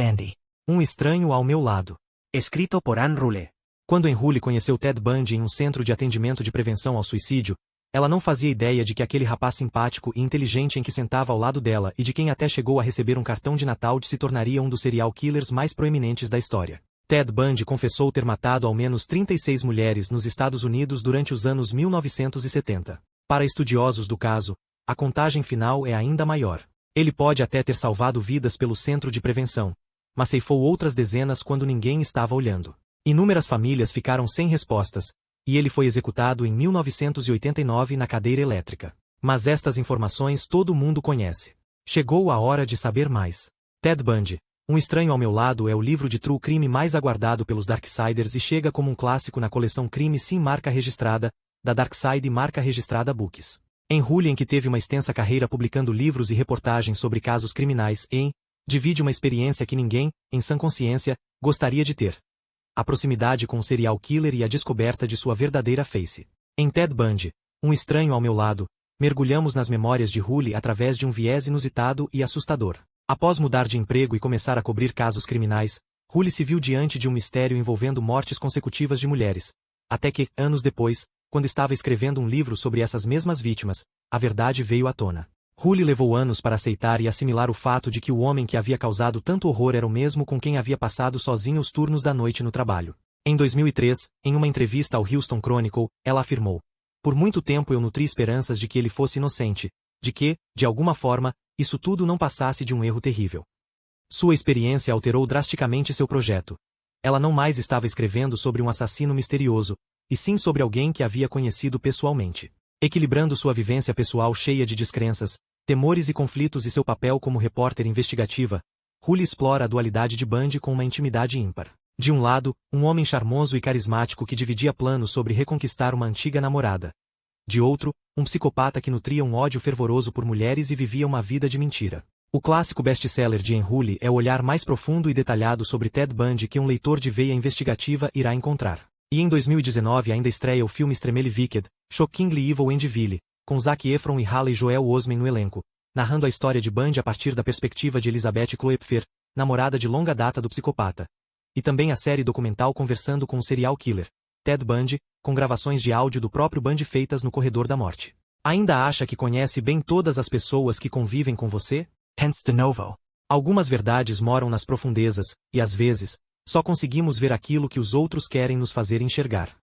Bundy. Um estranho ao meu lado. Escrito por Anne Rule. Quando Anne Rule conheceu Ted Bundy em um centro de atendimento de prevenção ao suicídio, ela não fazia ideia de que aquele rapaz simpático e inteligente em que sentava ao lado dela e de quem até chegou a receber um cartão de Natal se tornaria um dos serial killers mais proeminentes da história. Ted Bundy confessou ter matado ao menos 36 mulheres nos Estados Unidos durante os anos 1970. Para estudiosos do caso, a contagem final é ainda maior. Ele pode até ter salvado vidas pelo centro de prevenção, mas ceifou outras dezenas quando ninguém estava olhando. Inúmeras famílias ficaram sem respostas, e ele foi executado em 1989 na cadeira elétrica. Mas estas informações todo mundo conhece. Chegou a hora de saber mais. Ted Bundy, Um Estranho ao Meu Lado é o livro de true crime mais aguardado pelos Darksiders e chega como um clássico na coleção Crime Sim Marca Registrada, da Darkside Marca Registrada Books. Anne Rule, em que teve uma extensa carreira publicando livros e reportagens sobre casos criminais, divide uma experiência que ninguém, em sã consciência, gostaria de ter. A proximidade com o serial killer e a descoberta de sua verdadeira face. Em Ted Bundy, Um Estranho ao Meu Lado, mergulhamos nas memórias de Rule através de um viés inusitado e assustador. Após mudar de emprego e começar a cobrir casos criminais, Rule se viu diante de um mistério envolvendo mortes consecutivas de mulheres. Até que, anos depois, quando estava escrevendo um livro sobre essas mesmas vítimas, a verdade veio à tona. Rule levou anos para aceitar e assimilar o fato de que o homem que havia causado tanto horror era o mesmo com quem havia passado sozinho os turnos da noite no trabalho. Em 2003, em uma entrevista ao Houston Chronicle, ela afirmou: "Por muito tempo eu nutri esperanças de que ele fosse inocente, de que, de alguma forma, isso tudo não passasse de um erro terrível." Sua experiência alterou drasticamente seu projeto. Ela não mais estava escrevendo sobre um assassino misterioso, e sim sobre alguém que havia conhecido pessoalmente. Equilibrando sua vivência pessoal cheia de descrenças, temores e conflitos e seu papel como repórter investigativa, Rule explora a dualidade de Bundy com uma intimidade ímpar. De um lado, um homem charmoso e carismático que dividia planos sobre reconquistar uma antiga namorada. De outro, um psicopata que nutria um ódio fervoroso por mulheres e vivia uma vida de mentira. O clássico best-seller de Anne Rule é o olhar mais profundo e detalhado sobre Ted Bundy que um leitor de veia investigativa irá encontrar. E em 2019 ainda estreia o filme Extremely Wicked, Shockingly Evil and Vile, com Zac Efron e Haley Joel Osment no elenco, narrando a história de Bundy a partir da perspectiva de Elizabeth Kloepfer, namorada de longa data do psicopata. E também a série documental Conversando com o Serial Killer, Ted Bundy, com gravações de áudio do próprio Bundy feitas no corredor da morte. Ainda acha que conhece bem todas as pessoas que convivem com você? Pense de novo. Algumas verdades moram nas profundezas, e às vezes, só conseguimos ver aquilo que os outros querem nos fazer enxergar.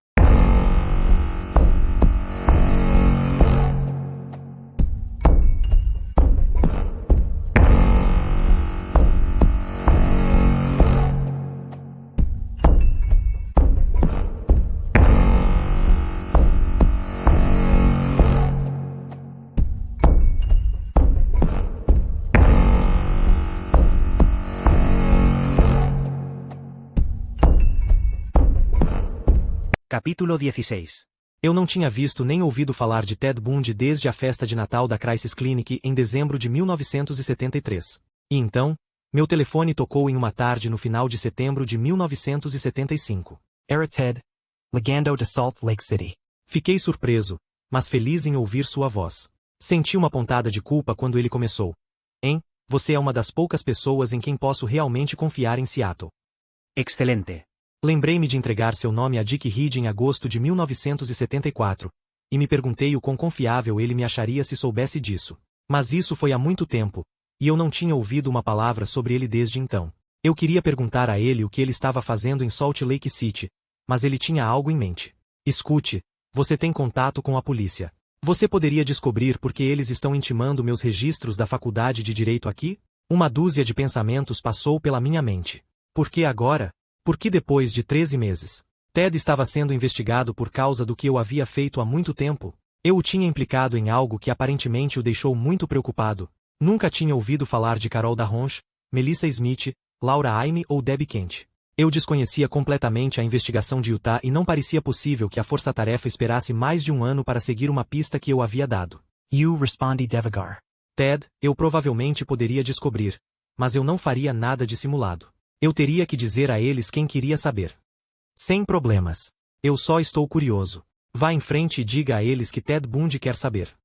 Capítulo 16. Eu não tinha visto nem ouvido falar de Ted Bundy desde a festa de Natal da Crisis Clinic em dezembro de 1973. E então, meu telefone tocou em uma tarde no final de setembro de 1975. Era Ted, ligando de Salt Lake City. Fiquei surpreso, mas feliz em ouvir sua voz. Senti uma pontada de culpa quando ele começou. Você é uma das poucas pessoas em quem posso realmente confiar em Seattle. Excelente. Lembrei-me de entregar seu nome a Dick Reed em agosto de 1974, e me perguntei o quão confiável ele me acharia se soubesse disso. Mas isso foi há muito tempo, e eu não tinha ouvido uma palavra sobre ele desde então. Eu queria perguntar a ele o que ele estava fazendo em Salt Lake City, mas ele tinha algo em mente. Escute, você tem contato com a polícia. Você poderia descobrir por que eles estão intimando meus registros da faculdade de Direito aqui? Uma dúzia de pensamentos passou pela minha mente. Por que agora? Por que depois de 13 meses? Ted estava sendo investigado por causa do que eu havia feito há muito tempo. Eu o tinha implicado em algo que aparentemente o deixou muito preocupado. Nunca tinha ouvido falar de Carol Darronch, Melissa Smith, Laura Aime ou Debbie Kent. Eu desconhecia completamente a investigação de Utah e não parecia possível que a força-tarefa esperasse mais de um ano para seguir uma pista que eu havia dado. You respondi devagar. Ted, eu provavelmente poderia descobrir, mas eu não faria nada dissimulado. Eu teria que dizer a eles quem queria saber. Sem problemas. Eu só estou curioso. Vá em frente e diga a eles que Ted Bundy quer saber.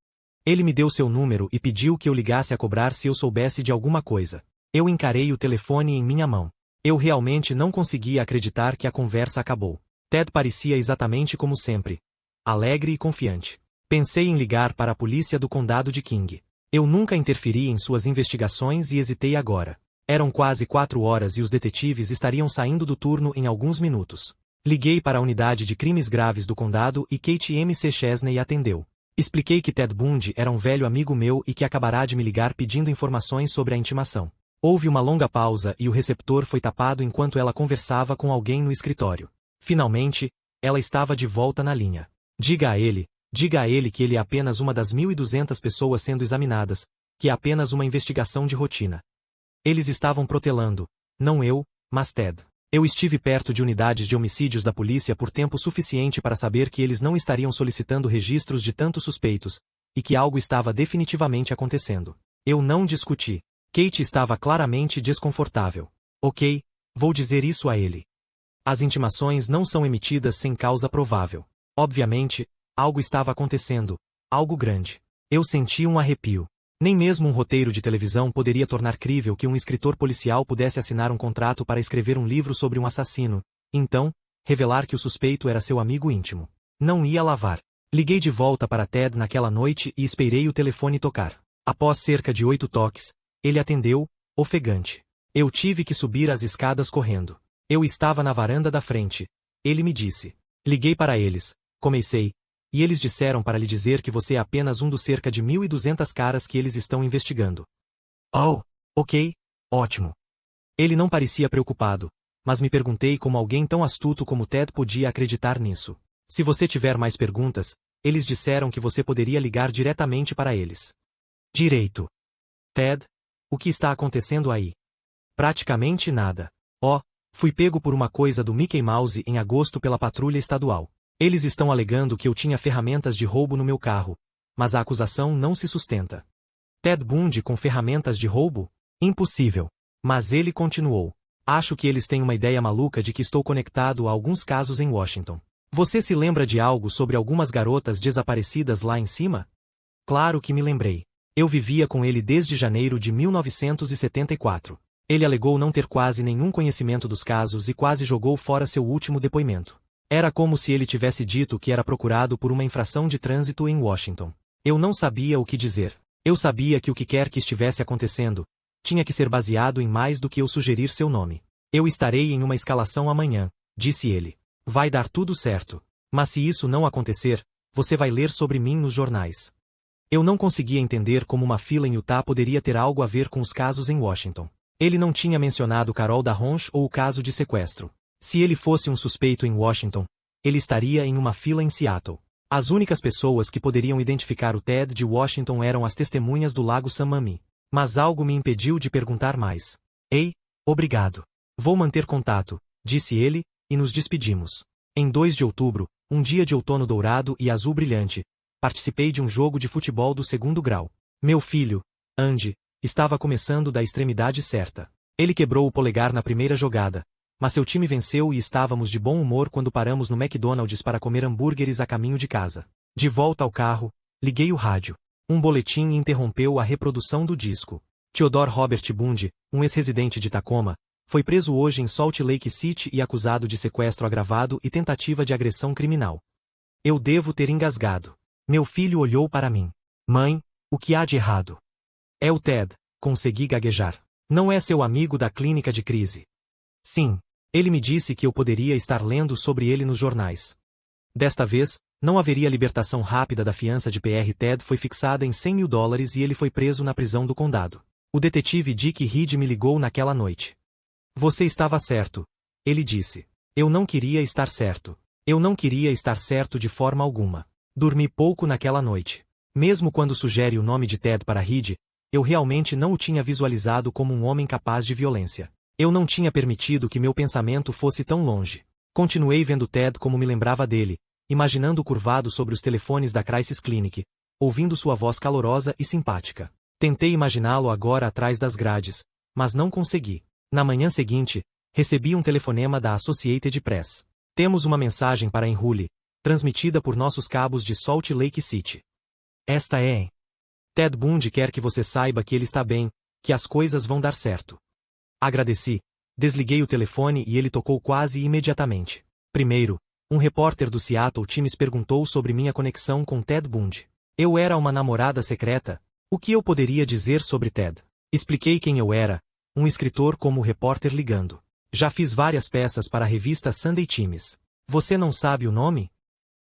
Ele me deu seu número e pediu que eu ligasse a cobrar se eu soubesse de alguma coisa. Eu encarei o telefone em minha mão. Eu realmente não conseguia acreditar que a conversa acabou. Ted parecia exatamente como sempre. Alegre e confiante. Pensei em ligar para a polícia do condado de King. Eu nunca interferi em suas investigações e hesitei agora. Eram quase 4 horas e os detetives estariam saindo do turno em alguns minutos. Liguei para a unidade de crimes graves do condado e Kate M.C. Chesney atendeu. Expliquei que Ted Bundy era um velho amigo meu e que acabará de me ligar pedindo informações sobre a intimação. Houve uma longa pausa e o receptor foi tapado enquanto ela conversava com alguém no escritório. Finalmente, ela estava de volta na linha. Diga a ele que ele é apenas uma das 1.200 pessoas sendo examinadas, que é apenas uma investigação de rotina. Eles estavam protelando, não eu, mas Ted. Eu estive perto de unidades de homicídios da polícia por tempo suficiente para saber que eles não estariam solicitando registros de tantos suspeitos, e que algo estava definitivamente acontecendo. Eu não discuti. Kate estava claramente desconfortável. Ok, vou dizer isso a ele. As intimações não são emitidas sem causa provável. Obviamente, algo estava acontecendo, algo grande. Eu senti um arrepio. Nem mesmo um roteiro de televisão poderia tornar crível que um escritor policial pudesse assinar um contrato para escrever um livro sobre um assassino, então, revelar que o suspeito era seu amigo íntimo. Não ia lavar. Liguei de volta para Ted naquela noite e esperei o telefone tocar. Após cerca de 8 toques, ele atendeu, ofegante. Eu tive que subir as escadas correndo. Eu estava na varanda da frente. Ele me disse. Liguei para eles. Comecei. E eles disseram para lhe dizer que você é apenas um dos cerca de 1.200 caras que eles estão investigando. Oh, ok, ótimo. Ele não parecia preocupado, mas me perguntei como alguém tão astuto como Ted podia acreditar nisso. Se você tiver mais perguntas, eles disseram que você poderia ligar diretamente para eles. Direito. Ted, o que está acontecendo aí? Praticamente nada. Oh, fui pego por uma coisa do Mickey Mouse em agosto pela patrulha estadual. Eles estão alegando que eu tinha ferramentas de roubo no meu carro, mas a acusação não se sustenta. Ted Bundy com ferramentas de roubo? Impossível. Mas ele continuou. Acho que eles têm uma ideia maluca de que estou conectado a alguns casos em Washington. Você se lembra de algo sobre algumas garotas desaparecidas lá em cima? Claro que me lembrei. Eu vivia com ele desde janeiro de 1974. Ele alegou não ter quase nenhum conhecimento dos casos e quase jogou fora seu último depoimento. Era como se ele tivesse dito que era procurado por uma infração de trânsito em Washington. Eu não sabia o que dizer. Eu sabia que o que quer que estivesse acontecendo, tinha que ser baseado em mais do que eu sugerir seu nome. Eu estarei em uma escalação amanhã, disse ele. Vai dar tudo certo. Mas se isso não acontecer, você vai ler sobre mim nos jornais. Eu não conseguia entender como uma fila em Utah poderia ter algo a ver com os casos em Washington. Ele não tinha mencionado Carol D'Arronch ou o caso de sequestro. Se ele fosse um suspeito em Washington, ele estaria em uma fila em Seattle. As únicas pessoas que poderiam identificar o Ted de Washington eram as testemunhas do Lago San Mami. Mas algo me impediu de perguntar mais. Ei, obrigado. Vou manter contato, disse ele, e nos despedimos. Em 2 de outubro, um dia de outono dourado e azul brilhante, participei de um jogo de futebol do 2º grau. Meu filho, Andy, estava começando da extremidade certa. Ele quebrou o polegar na primeira jogada, mas seu time venceu e estávamos de bom humor quando paramos no McDonald's para comer hambúrgueres a caminho de casa. De volta ao carro, liguei o rádio. Um boletim interrompeu a reprodução do disco. Theodore Robert Bundy, um ex-residente de Tacoma, foi preso hoje em Salt Lake City e acusado de sequestro agravado e tentativa de agressão criminal. Eu devo ter engasgado. Meu filho olhou para mim. Mãe, o que há de errado? É o Ted, consegui gaguejar. Não é seu amigo da clínica de crise. Sim. Ele me disse que eu poderia estar lendo sobre ele nos jornais. Desta vez, não haveria libertação rápida da fiança de Pr. Ted foi fixada em $100.000 e ele foi preso na prisão do condado. O detetive Dick Reed me ligou naquela noite. Você estava certo, ele disse. Eu não queria estar certo. Eu não queria estar certo de forma alguma. Dormi pouco naquela noite. Mesmo quando sugere o nome de Ted para Reed, eu realmente não o tinha visualizado como um homem capaz de violência. Eu não tinha permitido que meu pensamento fosse tão longe. Continuei vendo Ted como me lembrava dele, imaginando curvado sobre os telefones da Crisis Clinic, ouvindo sua voz calorosa e simpática. Tentei imaginá-lo agora atrás das grades, mas não consegui. Na manhã seguinte, recebi um telefonema da Associated Press. Temos uma mensagem para Enrule, transmitida por nossos cabos de Salt Lake City. Esta é: Ted Bundy quer que você saiba que ele está bem, que as coisas vão dar certo. Agradeci. Desliguei o telefone e ele tocou quase imediatamente. Primeiro, um repórter do Seattle Times perguntou sobre minha conexão com Ted Bundy. Eu era uma namorada secreta? O que eu poderia dizer sobre Ted? Expliquei quem eu era, um escritor como o repórter ligando. Já fiz várias peças para a revista Sunday Times. Você não sabe o nome?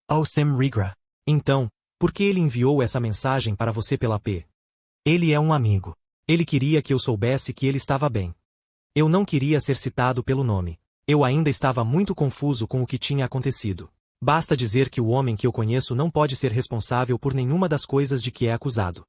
Oh, Sim Rigra. Então, por que ele enviou essa mensagem para você pela P? Ele é um amigo. Ele queria que eu soubesse que ele estava bem. Eu não queria ser citado pelo nome. Eu ainda estava muito confuso com o que tinha acontecido. Basta dizer que o homem que eu conheço não pode ser responsável por nenhuma das coisas de que é acusado.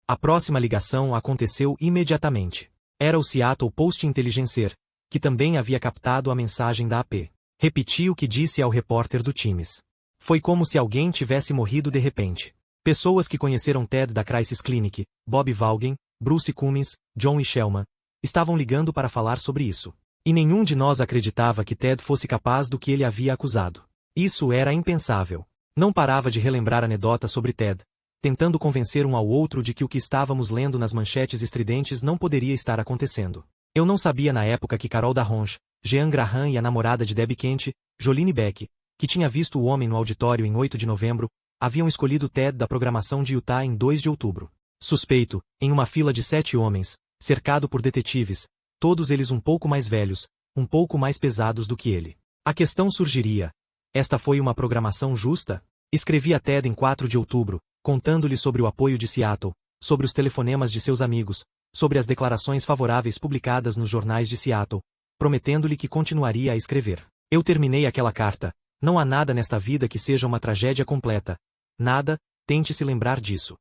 A próxima ligação aconteceu imediatamente. Era o Seattle Post-Intelligencer, que também havia captado a mensagem da AP. Repeti o que disse ao repórter do Times. Foi como se alguém tivesse morrido de repente. Pessoas que conheceram Ted da Crisis Clinic, Bob Vaughan, Bruce Cummins, John e Shellman, estavam ligando para falar sobre isso. E nenhum de nós acreditava que Ted fosse capaz do que ele havia acusado. Isso era impensável. Não parava de relembrar anedotas sobre Ted, tentando convencer um ao outro de que o que estávamos lendo nas manchetes estridentes não poderia estar acontecendo. Eu não sabia na época que Carol Darronge, Jean Graham e a namorada de Debbie Kent, Jolene Beck, que tinha visto o homem no auditório em 8 de novembro, haviam escolhido Ted da programação de Utah em 2 de outubro. Suspeito, em uma fila de 7 homens, cercado por detetives, todos eles um pouco mais velhos, um pouco mais pesados do que ele. A questão surgiria: esta foi uma programação justa? Escrevi a Ted em 4 de outubro, contando-lhe sobre o apoio de Seattle, sobre os telefonemas de seus amigos, sobre as declarações favoráveis publicadas nos jornais de Seattle, prometendo-lhe que continuaria a escrever. Eu terminei aquela carta: não há nada nesta vida que seja uma tragédia completa. Nada, tente se lembrar disso.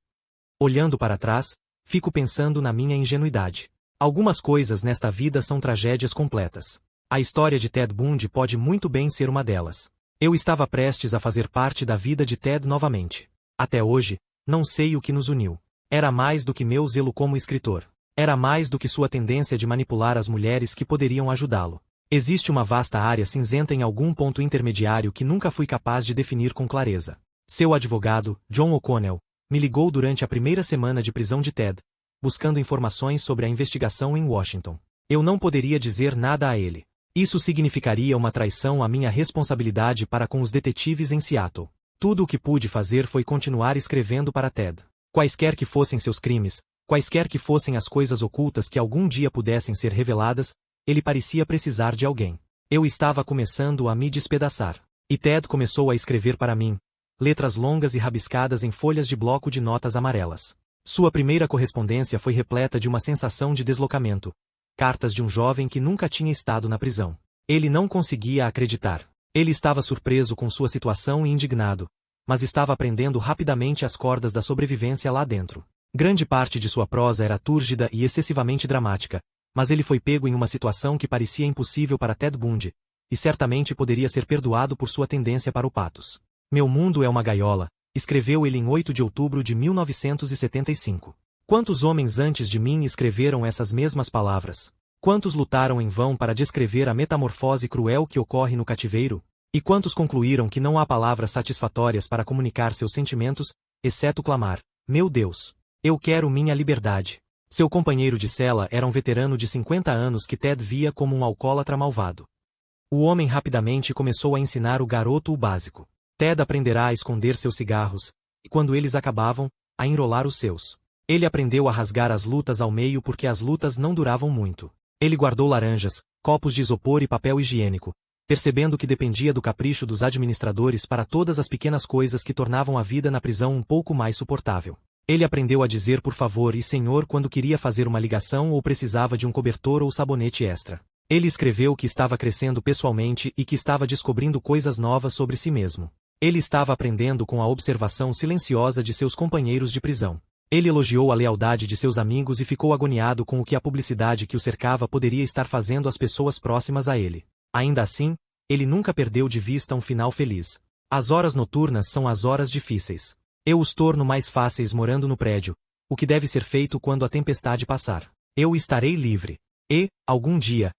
Olhando para trás, fico pensando na minha ingenuidade. Algumas coisas nesta vida são tragédias completas. A história de Ted Bundy pode muito bem ser uma delas. Eu estava prestes a fazer parte da vida de Ted novamente. Até hoje, não sei o que nos uniu. Era mais do que meu zelo como escritor. Era mais do que sua tendência de manipular as mulheres que poderiam ajudá-lo. Existe uma vasta área cinzenta em algum ponto intermediário que nunca fui capaz de definir com clareza. Seu advogado, John O'Connell, me ligou durante a primeira semana de prisão de Ted, buscando informações sobre a investigação em Washington. Eu não poderia dizer nada a ele. Isso significaria uma traição à minha responsabilidade para com os detetives em Seattle. Tudo o que pude fazer foi continuar escrevendo para Ted. Quaisquer que fossem seus crimes, quaisquer que fossem as coisas ocultas que algum dia pudessem ser reveladas, ele parecia precisar de alguém. Eu estava começando a me despedaçar. E Ted começou a escrever para mim, letras longas e rabiscadas em folhas de bloco de notas amarelas. Sua primeira correspondência foi repleta de uma sensação de deslocamento. Cartas de um jovem que nunca tinha estado na prisão. Ele não conseguia acreditar. Ele estava surpreso com sua situação e indignado, mas estava aprendendo rapidamente as cordas da sobrevivência lá dentro. Grande parte de sua prosa era túrgida e excessivamente dramática, mas ele foi pego em uma situação que parecia impossível para Ted Bundy, e certamente poderia ser perdoado por sua tendência para o patos. Meu mundo é uma gaiola, escreveu ele em 8 de outubro de 1975. Quantos homens antes de mim escreveram essas mesmas palavras? Quantos lutaram em vão para descrever a metamorfose cruel que ocorre no cativeiro? E quantos concluíram que não há palavras satisfatórias para comunicar seus sentimentos, exceto clamar: meu Deus, eu quero minha liberdade. Seu companheiro de cela era um veterano de 50 anos que Ted via como um alcoólatra malvado. O homem rapidamente começou a ensinar o garoto o básico. Ted aprenderá a esconder seus cigarros, e quando eles acabavam, a enrolar os seus. Ele aprendeu a rasgar as lutas ao meio porque as lutas não duravam muito. Ele guardou laranjas, copos de isopor e papel higiênico, percebendo que dependia do capricho dos administradores para todas as pequenas coisas que tornavam a vida na prisão um pouco mais suportável. Ele aprendeu a dizer por favor e senhor quando queria fazer uma ligação ou precisava de um cobertor ou sabonete extra. Ele escreveu que estava crescendo pessoalmente e que estava descobrindo coisas novas sobre si mesmo. Ele estava aprendendo com a observação silenciosa de seus companheiros de prisão. Ele elogiou a lealdade de seus amigos e ficou agoniado com o que a publicidade que o cercava poderia estar fazendo às pessoas próximas a ele. Ainda assim, ele nunca perdeu de vista um final feliz. As horas noturnas são as horas difíceis. Eu os torno mais fáceis morando no prédio, o que deve ser feito quando a tempestade passar. Eu estarei livre. E, algum dia,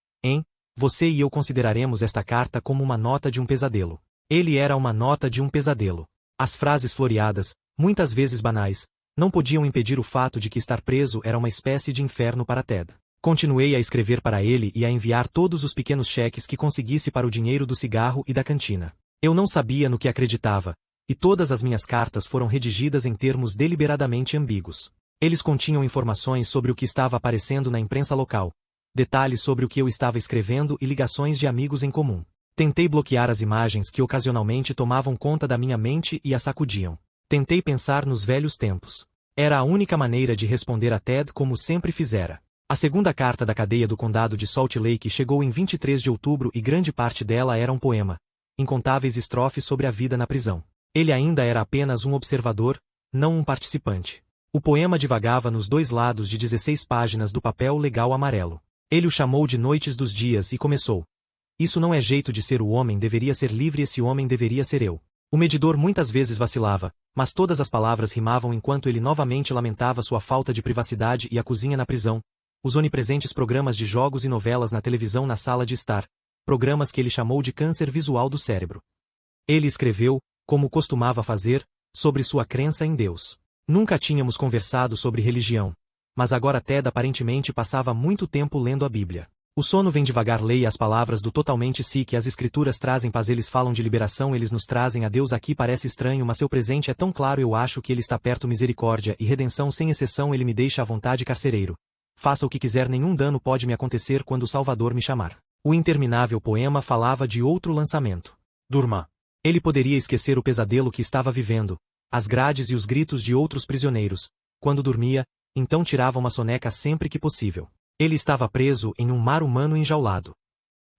você e eu consideraremos esta carta como uma nota de um pesadelo. Ele era uma nota de um pesadelo. As frases floreadas, muitas vezes banais, não podiam impedir o fato de que estar preso era uma espécie de inferno para Ted. Continuei a escrever para ele e a enviar todos os pequenos cheques que conseguisse para o dinheiro do cigarro e da cantina. Eu não sabia no que acreditava, e todas as minhas cartas foram redigidas em termos deliberadamente ambíguos. Eles continham informações sobre o que estava aparecendo na imprensa local, detalhes sobre o que eu estava escrevendo e ligações de amigos em comum. Tentei bloquear as imagens que ocasionalmente tomavam conta da minha mente e a sacudiam. Tentei pensar nos velhos tempos. Era a única maneira de responder a Ted como sempre fizera. A segunda carta da cadeia do condado de Salt Lake chegou em 23 de outubro e grande parte dela era um poema. Incontáveis estrofes sobre a vida na prisão. Ele ainda era apenas um observador, não um participante. O poema divagava nos dois lados de 16 páginas do papel legal amarelo. Ele o chamou de Noites dos Dias e começou. Isso não é jeito de ser, o homem deveria ser livre, esse homem deveria ser eu. O medidor muitas vezes vacilava, mas todas as palavras rimavam enquanto ele novamente lamentava sua falta de privacidade e a cozinha na prisão, os onipresentes programas de jogos e novelas na televisão na sala de estar, programas que ele chamou de câncer visual do cérebro. Ele escreveu, como costumava fazer, sobre sua crença em Deus. Nunca tínhamos conversado sobre religião, mas agora Ted aparentemente passava muito tempo lendo a Bíblia. O sono vem devagar, leia as palavras do totalmente si que as escrituras trazem paz, eles falam de liberação, eles nos trazem a Deus, aqui parece estranho, mas seu presente é tão claro, eu acho que ele está perto, misericórdia e redenção sem exceção, ele me deixa à vontade, carcereiro. Faça o que quiser, nenhum dano pode me acontecer quando o Salvador me chamar. O interminável poema falava de outro lançamento. Durma. Ele poderia esquecer o pesadelo que estava vivendo, as grades e os gritos de outros prisioneiros. Quando dormia, então tirava uma soneca sempre que possível. Ele estava preso em um mar humano enjaulado.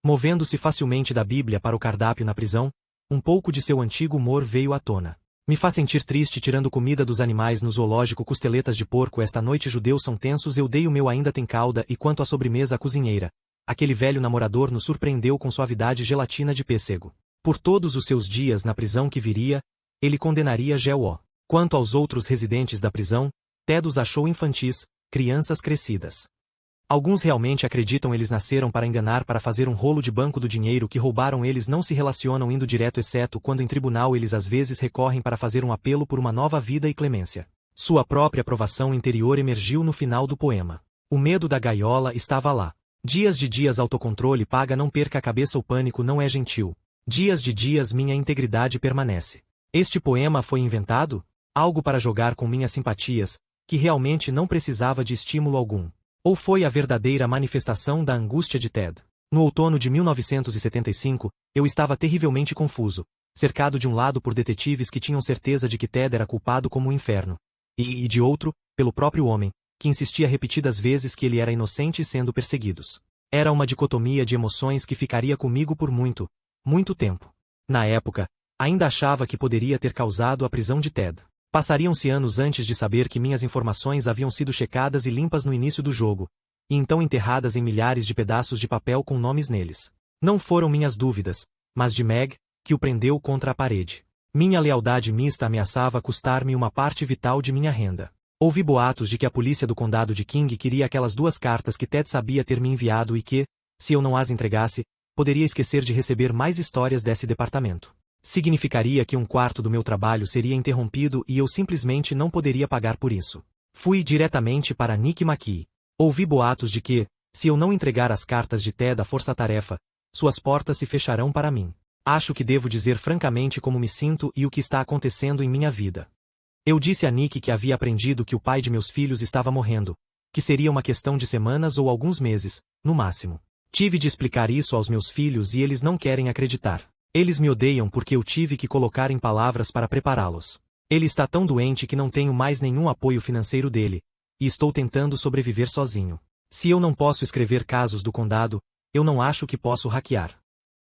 Movendo-se facilmente da Bíblia para o cardápio na prisão, um pouco de seu antigo humor veio à tona. Me faz sentir triste tirando comida dos animais no zoológico, costeletas de porco, esta noite judeus são tensos, eu dei o meu ainda tem cauda, e quanto à sobremesa, a cozinheira. Aquele velho namorador nos surpreendeu com suavidade, gelatina de pêssego. Por todos os seus dias na prisão que viria, ele condenaria Geo. Quanto aos outros residentes da prisão, Ted os achou infantis, crianças crescidas. Alguns realmente acreditam eles nasceram para enganar, para fazer um rolo de banco do dinheiro que roubaram, eles não se relacionam indo direto, exceto quando em tribunal eles às vezes recorrem para fazer um apelo por uma nova vida e clemência. Sua própria aprovação interior emergiu no final do poema. O medo da gaiola estava lá. Dias de dias, autocontrole paga, não perca a cabeça, o pânico não é gentil. Dias de dias, minha integridade permanece. Este poema foi inventado? Algo para jogar com minhas simpatias, que realmente não precisava de estímulo algum. Ou foi a verdadeira manifestação da angústia de Ted? No outono de 1975, eu estava terrivelmente confuso, cercado de um lado por detetives que tinham certeza de que Ted era culpado como o inferno, e de outro, pelo próprio homem, que insistia repetidas vezes que ele era inocente sendo perseguidos. Era uma dicotomia de emoções que ficaria comigo por muito, muito tempo. Na época, ainda achava que poderia ter causado a prisão de Ted. Passariam-se anos antes de saber que minhas informações haviam sido checadas e limpas no início do jogo, e então enterradas em milhares de pedaços de papel com nomes neles. Não foram minhas dúvidas, mas de Meg, que o prendeu contra a parede. Minha lealdade mista ameaçava custar-me uma parte vital de minha renda. Ouvi boatos de que a polícia do condado de King queria aquelas 2 cartas que Ted sabia ter me enviado e que, se eu não as entregasse, poderia esquecer de receber mais histórias desse departamento. Significaria que 1/4 do meu trabalho seria interrompido e eu simplesmente não poderia pagar por isso. Fui diretamente para Nick McKee. Ouvi boatos de que, se eu não entregar as cartas de Ted à força-tarefa, suas portas se fecharão para mim. Acho que devo dizer francamente como me sinto e o que está acontecendo em minha vida. Eu disse a Nick que havia aprendido que o pai de meus filhos estava morrendo, que seria uma questão de semanas ou alguns meses, no máximo. Tive de explicar isso aos meus filhos e eles não querem acreditar. Eles me odeiam porque eu tive que colocar em palavras para prepará-los. Ele está tão doente que não tenho mais nenhum apoio financeiro dele, e estou tentando sobreviver sozinho. Se eu não posso escrever casos do condado, eu não acho que posso hackear.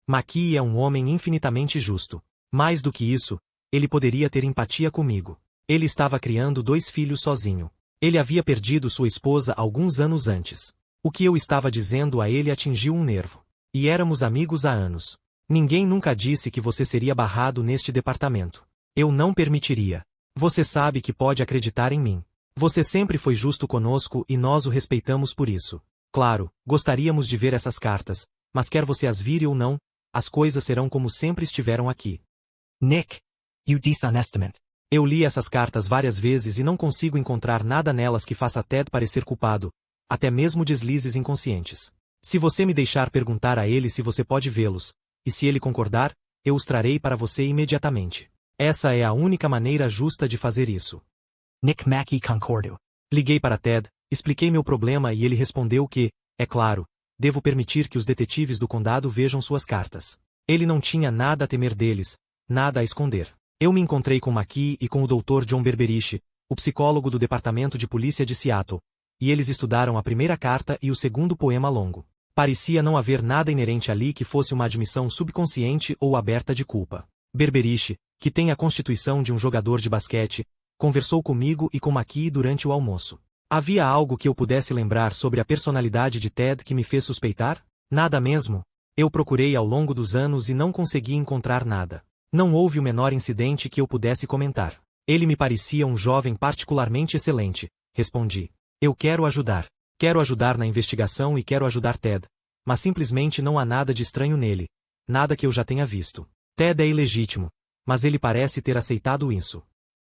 McKee é um homem infinitamente justo. Mais do que isso, ele poderia ter empatia comigo. Ele estava criando 2 filhos sozinho. Ele havia perdido sua esposa alguns anos antes. O que eu estava dizendo a ele atingiu um nervo. E éramos amigos há anos. Ninguém nunca disse que você seria barrado neste departamento. Eu não permitiria. Você sabe que pode acreditar em mim. Você sempre foi justo conosco e nós o respeitamos por isso. Claro, gostaríamos de ver essas cartas, mas quer você as vire ou não, as coisas serão como sempre estiveram aqui. Nick, you dishonestament. Eu li essas cartas várias vezes e não consigo encontrar nada nelas que faça Ted parecer culpado, até mesmo deslizes inconscientes. Se você me deixar perguntar a ele se você pode vê-los, e se ele concordar, eu os trarei para você imediatamente. Essa é a única maneira justa de fazer isso. Nick Mackey concordo. Liguei para Ted, expliquei meu problema e ele respondeu que, é claro, devo permitir que os detetives do condado vejam suas cartas. Ele não tinha nada a temer deles, nada a esconder. Eu me encontrei com Mackey e com o Dr. John Berberich, o psicólogo do Departamento de Polícia de Seattle, e eles estudaram a primeira carta e o segundo poema longo. Parecia não haver nada inerente ali que fosse uma admissão subconsciente ou aberta de culpa. Berberich, que tem a constituição de um jogador de basquete, conversou comigo e com Mackey durante o almoço. Havia algo que eu pudesse lembrar sobre a personalidade de Ted que me fez suspeitar? Nada mesmo. Eu procurei ao longo dos anos e não consegui encontrar nada. Não houve o menor incidente que eu pudesse comentar. Ele me parecia um jovem particularmente excelente, respondi. Eu quero ajudar. Quero ajudar na investigação e quero ajudar Ted. Mas simplesmente não há nada de estranho nele. Nada que eu já tenha visto. Ted é ilegítimo, mas ele parece ter aceitado isso.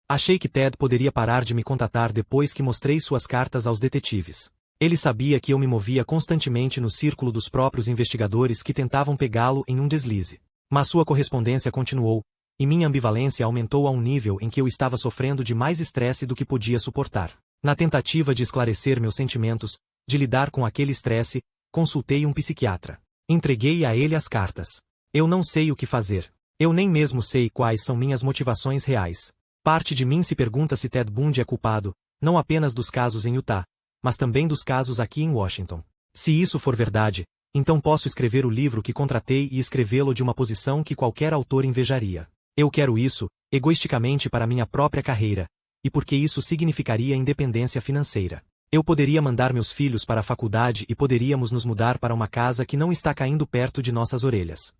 Achei que Ted poderia parar de me contatar depois que mostrei suas cartas aos detetives. Ele sabia que eu me movia constantemente no círculo dos próprios investigadores que tentavam pegá-lo em um deslize. Mas sua correspondência continuou, e minha ambivalência aumentou a um nível em que eu estava sofrendo de mais estresse do que podia suportar. Na tentativa de esclarecer meus sentimentos, de lidar com aquele estresse, consultei um psiquiatra. Entreguei a ele as cartas. Eu não sei o que fazer. Eu nem mesmo sei quais são minhas motivações reais. Parte de mim se pergunta se Ted Bundy é culpado, não apenas dos casos em Utah, mas também dos casos aqui em Washington. Se isso for verdade, então posso escrever o livro que contratei e escrevê-lo de uma posição que qualquer autor invejaria. Eu quero isso, egoisticamente para minha própria carreira, e porque isso significaria independência financeira. Eu poderia mandar meus filhos para a faculdade e poderíamos nos mudar para uma casa que não está caindo perto de nossas orelhas.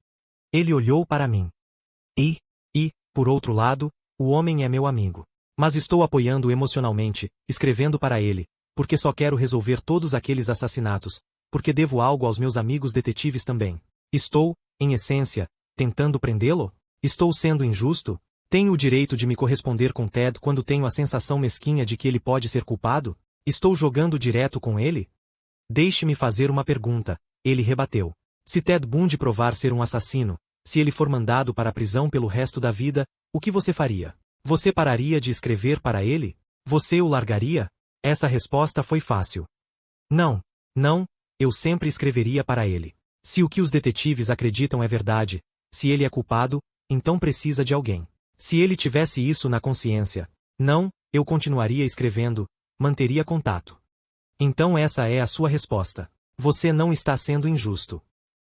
Ele olhou para mim. E, por outro lado, o homem é meu amigo. Mas estou apoiando-o emocionalmente, escrevendo para ele, porque só quero resolver todos aqueles assassinatos, porque devo algo aos meus amigos detetives também. Estou, em essência, tentando prendê-lo? Estou sendo injusto? Tenho o direito de me corresponder com Ted quando tenho a sensação mesquinha de que ele pode ser culpado? Estou jogando direto com ele? Deixe-me fazer uma pergunta, ele rebateu. Se Ted Bundy provar ser um assassino, se ele for mandado para a prisão pelo resto da vida, o que você faria? Você pararia de escrever para ele? Você o largaria? Essa resposta foi fácil. Não, eu sempre escreveria para ele. Se o que os detetives acreditam é verdade, se ele é culpado, então precisa de alguém. Se ele tivesse isso na consciência, eu continuaria escrevendo, manteria contato. Então essa é a sua resposta. Você não está sendo injusto.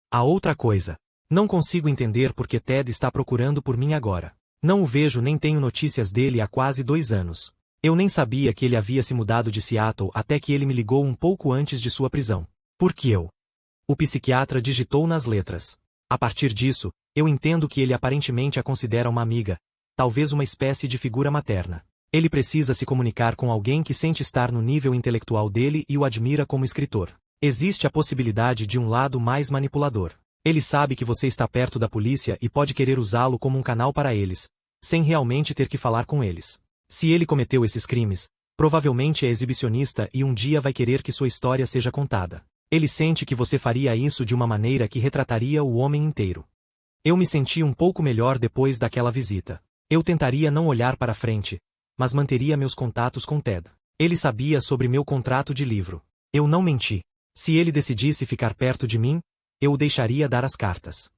A outra coisa. Não consigo entender por que Ted está procurando por mim agora. Não o vejo nem tenho notícias dele há quase 2 anos. Eu nem sabia que ele havia se mudado de Seattle até que ele me ligou um pouco antes de sua prisão. Por que eu? O psiquiatra digitou nas letras. A partir disso, eu entendo que ele aparentemente a considera uma amiga, talvez uma espécie de figura materna. Ele precisa se comunicar com alguém que sente estar no nível intelectual dele e o admira como escritor. Existe a possibilidade de um lado mais manipulador. Ele sabe que você está perto da polícia e pode querer usá-lo como um canal para eles, sem realmente ter que falar com eles. Se ele cometeu esses crimes, provavelmente é exibicionista e um dia vai querer que sua história seja contada. Ele sente que você faria isso de uma maneira que retrataria o homem inteiro. Eu me senti um pouco melhor depois daquela visita. Eu tentaria não olhar para frente, mas manteria meus contatos com Ted. Ele sabia sobre meu contrato de livro. Eu não menti. Se ele decidisse ficar perto de mim, eu o deixaria dar as cartas.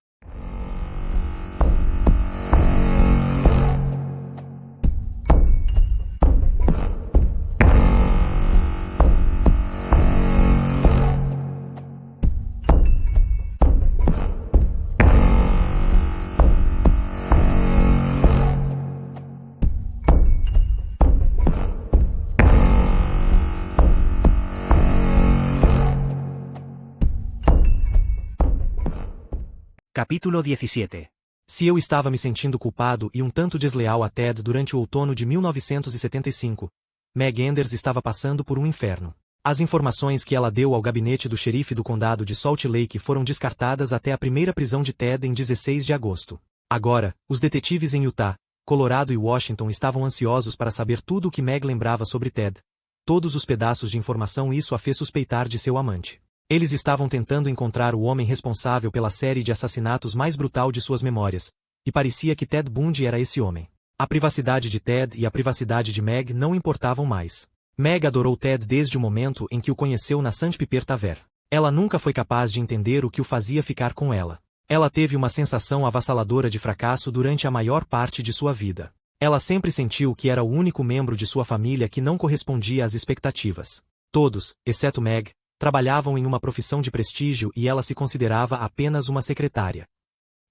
Capítulo 17. Se eu estava me sentindo culpado e um tanto desleal a Ted durante o outono de 1975, Meg Enders estava passando por um inferno. As informações que ela deu ao gabinete do xerife do condado de Salt Lake foram descartadas até a primeira prisão de Ted em 16 de agosto. Agora, os detetives em Utah, Colorado e Washington estavam ansiosos para saber tudo o que Meg lembrava sobre Ted. todos os pedaços de informação. Isso a fez suspeitar de seu amante. Eles estavam tentando encontrar o homem responsável pela série de assassinatos mais brutal de suas memórias, e parecia que Ted Bundy era esse homem. A privacidade de Ted e a privacidade de Meg não importavam mais. Meg adorou Ted desde o momento em que o conheceu na St. Piper Tavern. Ela nunca foi capaz de entender o que o fazia ficar com ela. Ela teve uma sensação avassaladora de fracasso durante a maior parte de sua vida. Ela sempre sentiu que era o único membro de sua família que não correspondia às expectativas. Todos, exceto Meg, trabalhavam em uma profissão de prestígio e ela se considerava apenas uma secretária.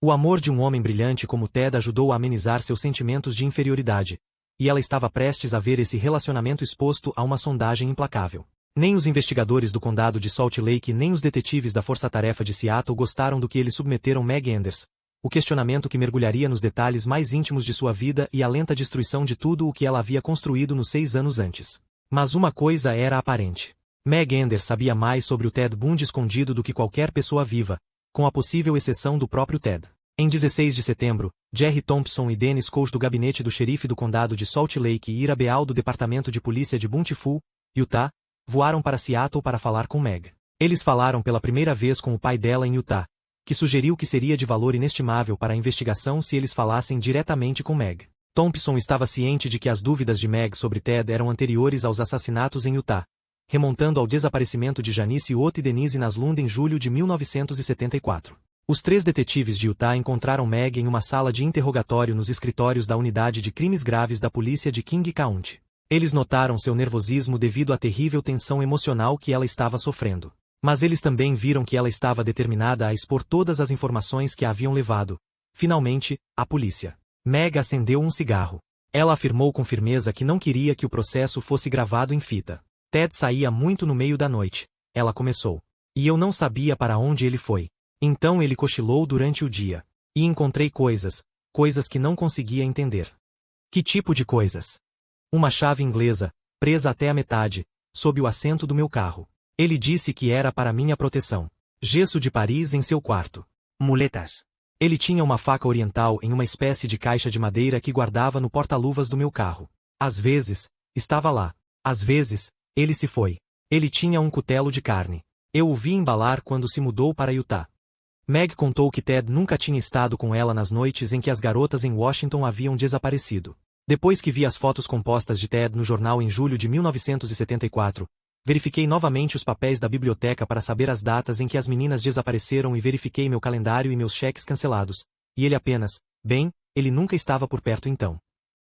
O amor de um homem brilhante como Ted ajudou a amenizar seus sentimentos de inferioridade, e ela estava prestes a ver esse relacionamento exposto a uma sondagem implacável. Nem os investigadores do condado de Salt Lake nem os detetives da Força-Tarefa de Seattle gostaram do que eles submeteram Meg Enders, o questionamento que mergulharia nos detalhes mais íntimos de sua vida e a lenta destruição de tudo o que ela havia construído nos 6 anos antes. Mas uma coisa era aparente. Meg Enders sabia mais sobre o Ted Bundy escondido do que qualquer pessoa viva, com a possível exceção do próprio Ted. Em 16 de setembro, Jerry Thompson e Dennis Coach do gabinete do xerife do condado de Salt Lake e Ira Beal do departamento de polícia de Bountiful, Utah, voaram para Seattle para falar com Meg. Eles falaram pela primeira vez com o pai dela em Utah, que sugeriu que seria de valor inestimável para a investigação se eles falassem diretamente com Meg. Thompson estava ciente de que as dúvidas de Meg sobre Ted eram anteriores aos assassinatos em Utah, remontando ao desaparecimento de Janice Ott e Denise Naslund em julho de 1974. Os 3 detetives de Utah encontraram Meg em uma sala de interrogatório nos escritórios da Unidade de Crimes Graves da polícia de King County. Eles notaram seu nervosismo devido à terrível tensão emocional que ela estava sofrendo. Mas eles também viram que ela estava determinada a expor todas as informações que a haviam levado, finalmente, à polícia. Meg acendeu um cigarro. Ela afirmou com firmeza que não queria que o processo fosse gravado em fita. Ted saía muito no meio da noite, ela começou. E eu não sabia para onde ele foi. Então ele cochilou durante o dia. E encontrei coisas que não conseguia entender. Que tipo de coisas? Uma chave inglesa, presa até a metade, sob o assento do meu carro. Ele disse que era para minha proteção. Gesso de Paris em seu quarto. Muletas. Ele tinha uma faca oriental em uma espécie de caixa de madeira que guardava no porta-luvas do meu carro. Às vezes, estava lá. Às vezes, ele se foi. Ele tinha um cutelo de carne. Eu o vi embalar quando se mudou para Utah. Meg contou que Ted nunca tinha estado com ela nas noites em que as garotas em Washington haviam desaparecido. Depois que vi as fotos compostas de Ted no jornal em julho de 1974, verifiquei novamente os papéis da biblioteca para saber as datas em que as meninas desapareceram e verifiquei meu calendário e meus cheques cancelados, e ele apenas, ele nunca estava por perto então.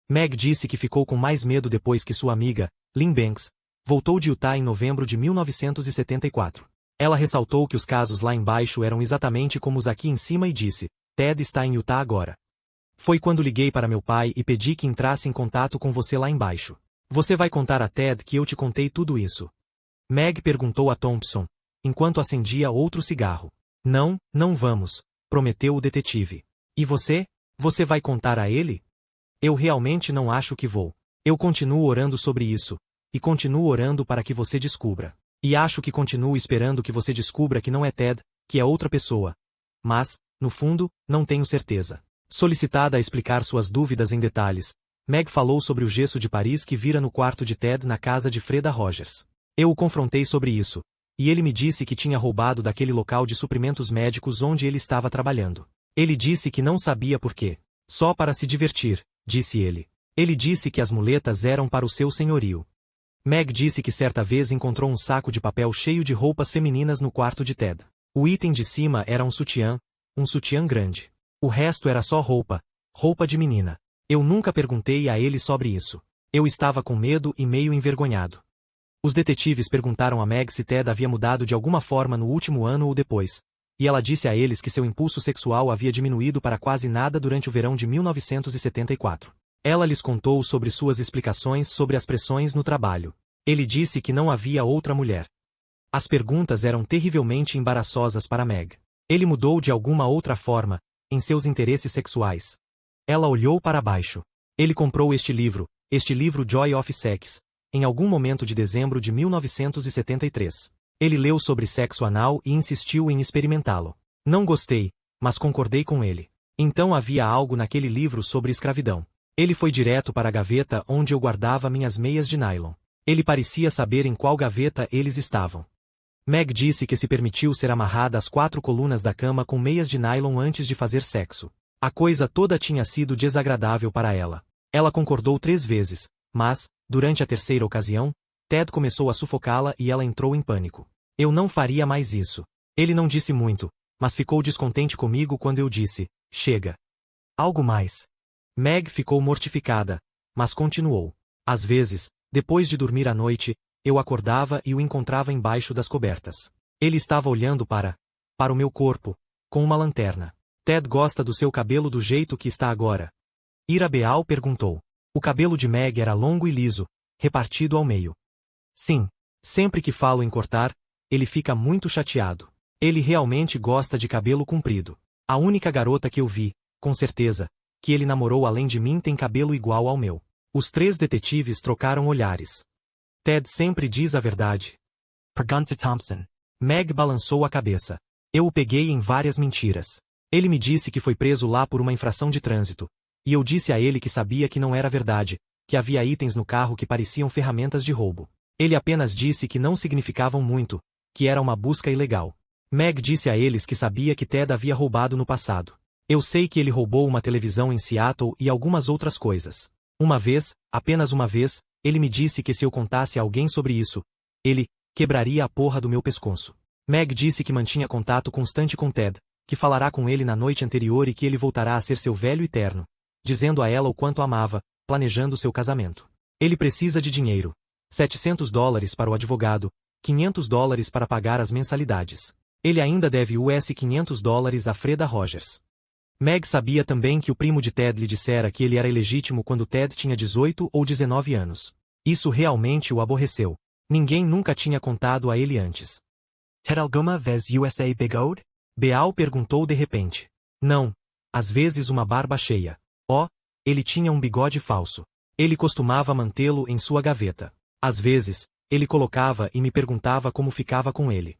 Meg disse que ficou com mais medo depois que sua amiga, Lynn Banks, voltou de Utah em novembro de 1974. Ela ressaltou que os casos lá embaixo eram exatamente como os aqui em cima e disse, Ted está em Utah agora. Foi quando liguei para meu pai e pedi que entrasse em contato com você lá embaixo. Você vai contar a Ted que eu te contei tudo isso? Meg perguntou a Thompson, enquanto acendia outro cigarro. Não, não vamos, prometeu o detetive. E você? Você vai contar a ele? Eu realmente não acho que vou. Eu continuo orando sobre isso, e continuo orando para que você descubra. E acho que continuo esperando que você descubra que não é Ted, que é outra pessoa. Mas, no fundo, não tenho certeza. Solicitada a explicar suas dúvidas em detalhes, Meg falou sobre o gesso de Paris que vira no quarto de Ted na casa de Freda Rogers. Eu o confrontei sobre isso, e ele me disse que tinha roubado daquele local de suprimentos médicos onde ele estava trabalhando. Ele disse que não sabia por quê. Só para se divertir, disse ele. Ele disse que as muletas eram para o seu senhorio. Meg disse que certa vez encontrou um saco de papel cheio de roupas femininas no quarto de Ted. O item de cima era um sutiã grande. O resto era só roupa de menina. Eu nunca perguntei a ele sobre isso. Eu estava com medo e meio envergonhado. Os detetives perguntaram a Meg se Ted havia mudado de alguma forma no último ano ou depois, e ela disse a eles que seu impulso sexual havia diminuído para quase nada durante o verão de 1974. Ela lhes contou sobre suas explicações sobre as pressões no trabalho. Ele disse que não havia outra mulher. As perguntas eram terrivelmente embaraçosas para Meg. Ele mudou de alguma outra forma, em seus interesses sexuais. Ela olhou para baixo. Ele comprou este livro Joy of Sex, em algum momento de dezembro de 1973. Ele leu sobre sexo anal e insistiu em experimentá-lo. Não gostei, mas concordei com ele. Então havia algo naquele livro sobre escravidão. Ele foi direto para a gaveta onde eu guardava minhas meias de nylon. Ele parecia saber em qual gaveta eles estavam. Meg disse que se permitiu ser amarrada às 4 colunas da cama com meias de nylon antes de fazer sexo. A coisa toda tinha sido desagradável para ela. Ela concordou 3 vezes, mas, durante a terceira ocasião, Ted começou a sufocá-la e ela entrou em pânico. Eu não faria mais isso. Ele não disse muito, mas ficou descontente comigo quando eu disse, chega. Algo mais. Meg ficou mortificada, mas continuou. Às vezes, depois de dormir à noite, eu acordava e o encontrava embaixo das cobertas. Ele estava olhando para o meu corpo, com uma lanterna. Ted gosta do seu cabelo do jeito que está agora? Ira Beal perguntou. O cabelo de Meg era longo e liso, repartido ao meio. Sim. Sempre que falo em cortar, ele fica muito chateado. Ele realmente gosta de cabelo comprido. A única garota que eu vi, com certeza, que ele namorou além de mim tem cabelo igual ao meu. Os 3 detetives trocaram olhares. Ted sempre diz a verdade. Pergunta Thompson. Meg balançou a cabeça. Eu o peguei em várias mentiras. Ele me disse que foi preso lá por uma infração de trânsito. E eu disse a ele que sabia que não era verdade, que havia itens no carro que pareciam ferramentas de roubo. Ele apenas disse que não significavam muito, que era uma busca ilegal. Meg disse a eles que sabia que Ted havia roubado no passado. Eu sei que ele roubou uma televisão em Seattle e algumas outras coisas. Uma vez, apenas uma vez, ele me disse que se eu contasse a alguém sobre isso, ele quebraria a porra do meu pescoço. Meg disse que mantinha contato constante com Ted, que falará com ele na noite anterior e que ele voltará a ser seu velho e terno, dizendo a ela o quanto amava, planejando seu casamento. Ele precisa de dinheiro. $700 para o advogado, $500 para pagar as mensalidades. Ele ainda deve US $500 a Freda Rogers. Meg sabia também que o primo de Ted lhe dissera que ele era ilegítimo quando Ted tinha 18 ou 19 anos. Isso realmente o aborreceu. Ninguém nunca tinha contado a ele antes. Ted alguma vez USA bigode? Beal perguntou de repente. Não. Às vezes uma barba cheia. Oh, ele tinha um bigode falso. Ele costumava mantê-lo em sua gaveta. Às vezes, ele colocava e me perguntava como ficava com ele.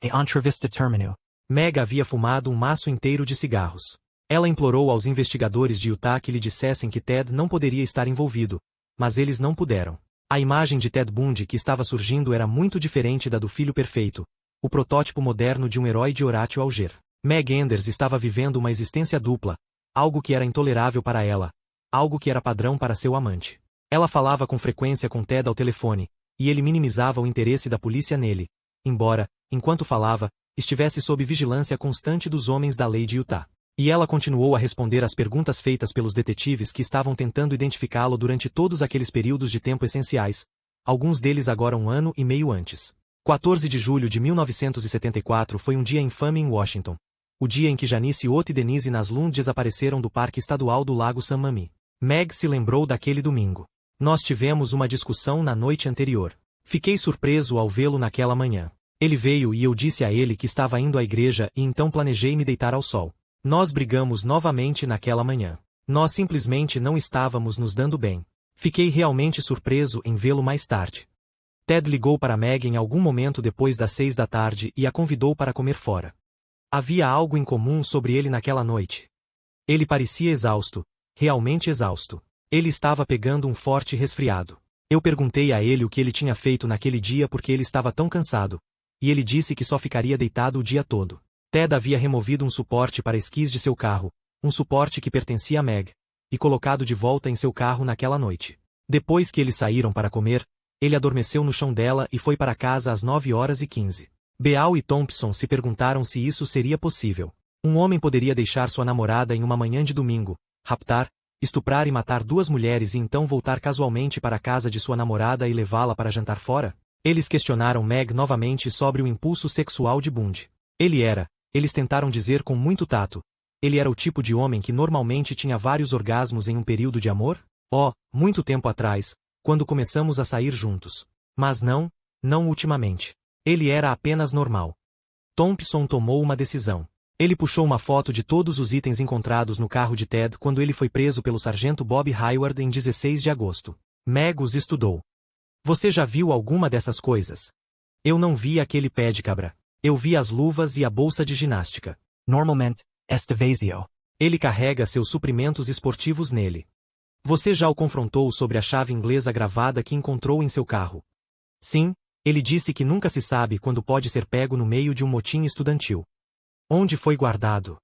E entrevista terminou. Meg havia fumado um maço inteiro de cigarros. Ela implorou aos investigadores de Utah que lhe dissessem que Ted não poderia estar envolvido, mas eles não puderam. A imagem de Ted Bundy que estava surgindo era muito diferente da do filho perfeito, o protótipo moderno de um herói de Horatio Alger. Meg Enders estava vivendo uma existência dupla, algo que era intolerável para ela, algo que era padrão para seu amante. Ela falava com frequência com Ted ao telefone, e ele minimizava o interesse da polícia nele, embora, enquanto falava, estivesse sob vigilância constante dos homens da lei de Utah. E ela continuou a responder às perguntas feitas pelos detetives que estavam tentando identificá-lo durante todos aqueles períodos de tempo essenciais, alguns deles agora 1 ano e meio antes. 14 de julho de 1974 foi um dia infame em Washington. O dia em que Janice Ott e Denise Naslund desapareceram do Parque Estadual do Lago San Mami. Meg se lembrou daquele domingo. Nós tivemos uma discussão na noite anterior. Fiquei surpreso ao vê-lo naquela manhã. Ele veio e eu disse a ele que estava indo à igreja e então planejei me deitar ao sol. Nós brigamos novamente naquela manhã. Nós simplesmente não estávamos nos dando bem. Fiquei realmente surpreso em vê-lo mais tarde. Ted ligou para Meg em algum momento depois das 6 da tarde e a convidou para comer fora. Havia algo em comum sobre ele naquela noite. Ele parecia exausto, realmente exausto. Ele estava pegando um forte resfriado. Eu perguntei a ele o que ele tinha feito naquele dia porque ele estava tão cansado, e ele disse que só ficaria deitado o dia todo. Ted havia removido um suporte para esquis de seu carro, um suporte que pertencia a Meg, e colocado de volta em seu carro naquela noite. Depois que eles saíram para comer, ele adormeceu no chão dela e foi para casa às 9h15. Beal e Thompson se perguntaram se isso seria possível. Um homem poderia deixar sua namorada em uma manhã de domingo, raptar, estuprar e matar 2 mulheres e então voltar casualmente para a casa de sua namorada e levá-la para jantar fora? Eles questionaram Meg novamente sobre o impulso sexual de Bundy. Eles tentaram dizer com muito tato, ele era o tipo de homem que normalmente tinha vários orgasmos em um período de amor? Oh, muito tempo atrás, quando começamos a sair juntos. Mas não ultimamente. Ele era apenas normal. Thompson tomou uma decisão. Ele puxou uma foto de todos os itens encontrados no carro de Ted quando ele foi preso pelo sargento Bob Hayward em 16 de agosto. Meg os estudou. Você já viu alguma dessas coisas? Eu não vi aquele pé de cabra. Eu vi as luvas e a bolsa de ginástica. Normalmente, este vazio. Ele carrega seus suprimentos esportivos nele. Você já o confrontou sobre a chave inglesa gravada que encontrou em seu carro? Sim, ele disse que nunca se sabe quando pode ser pego no meio de um motim estudantil. Onde foi guardado?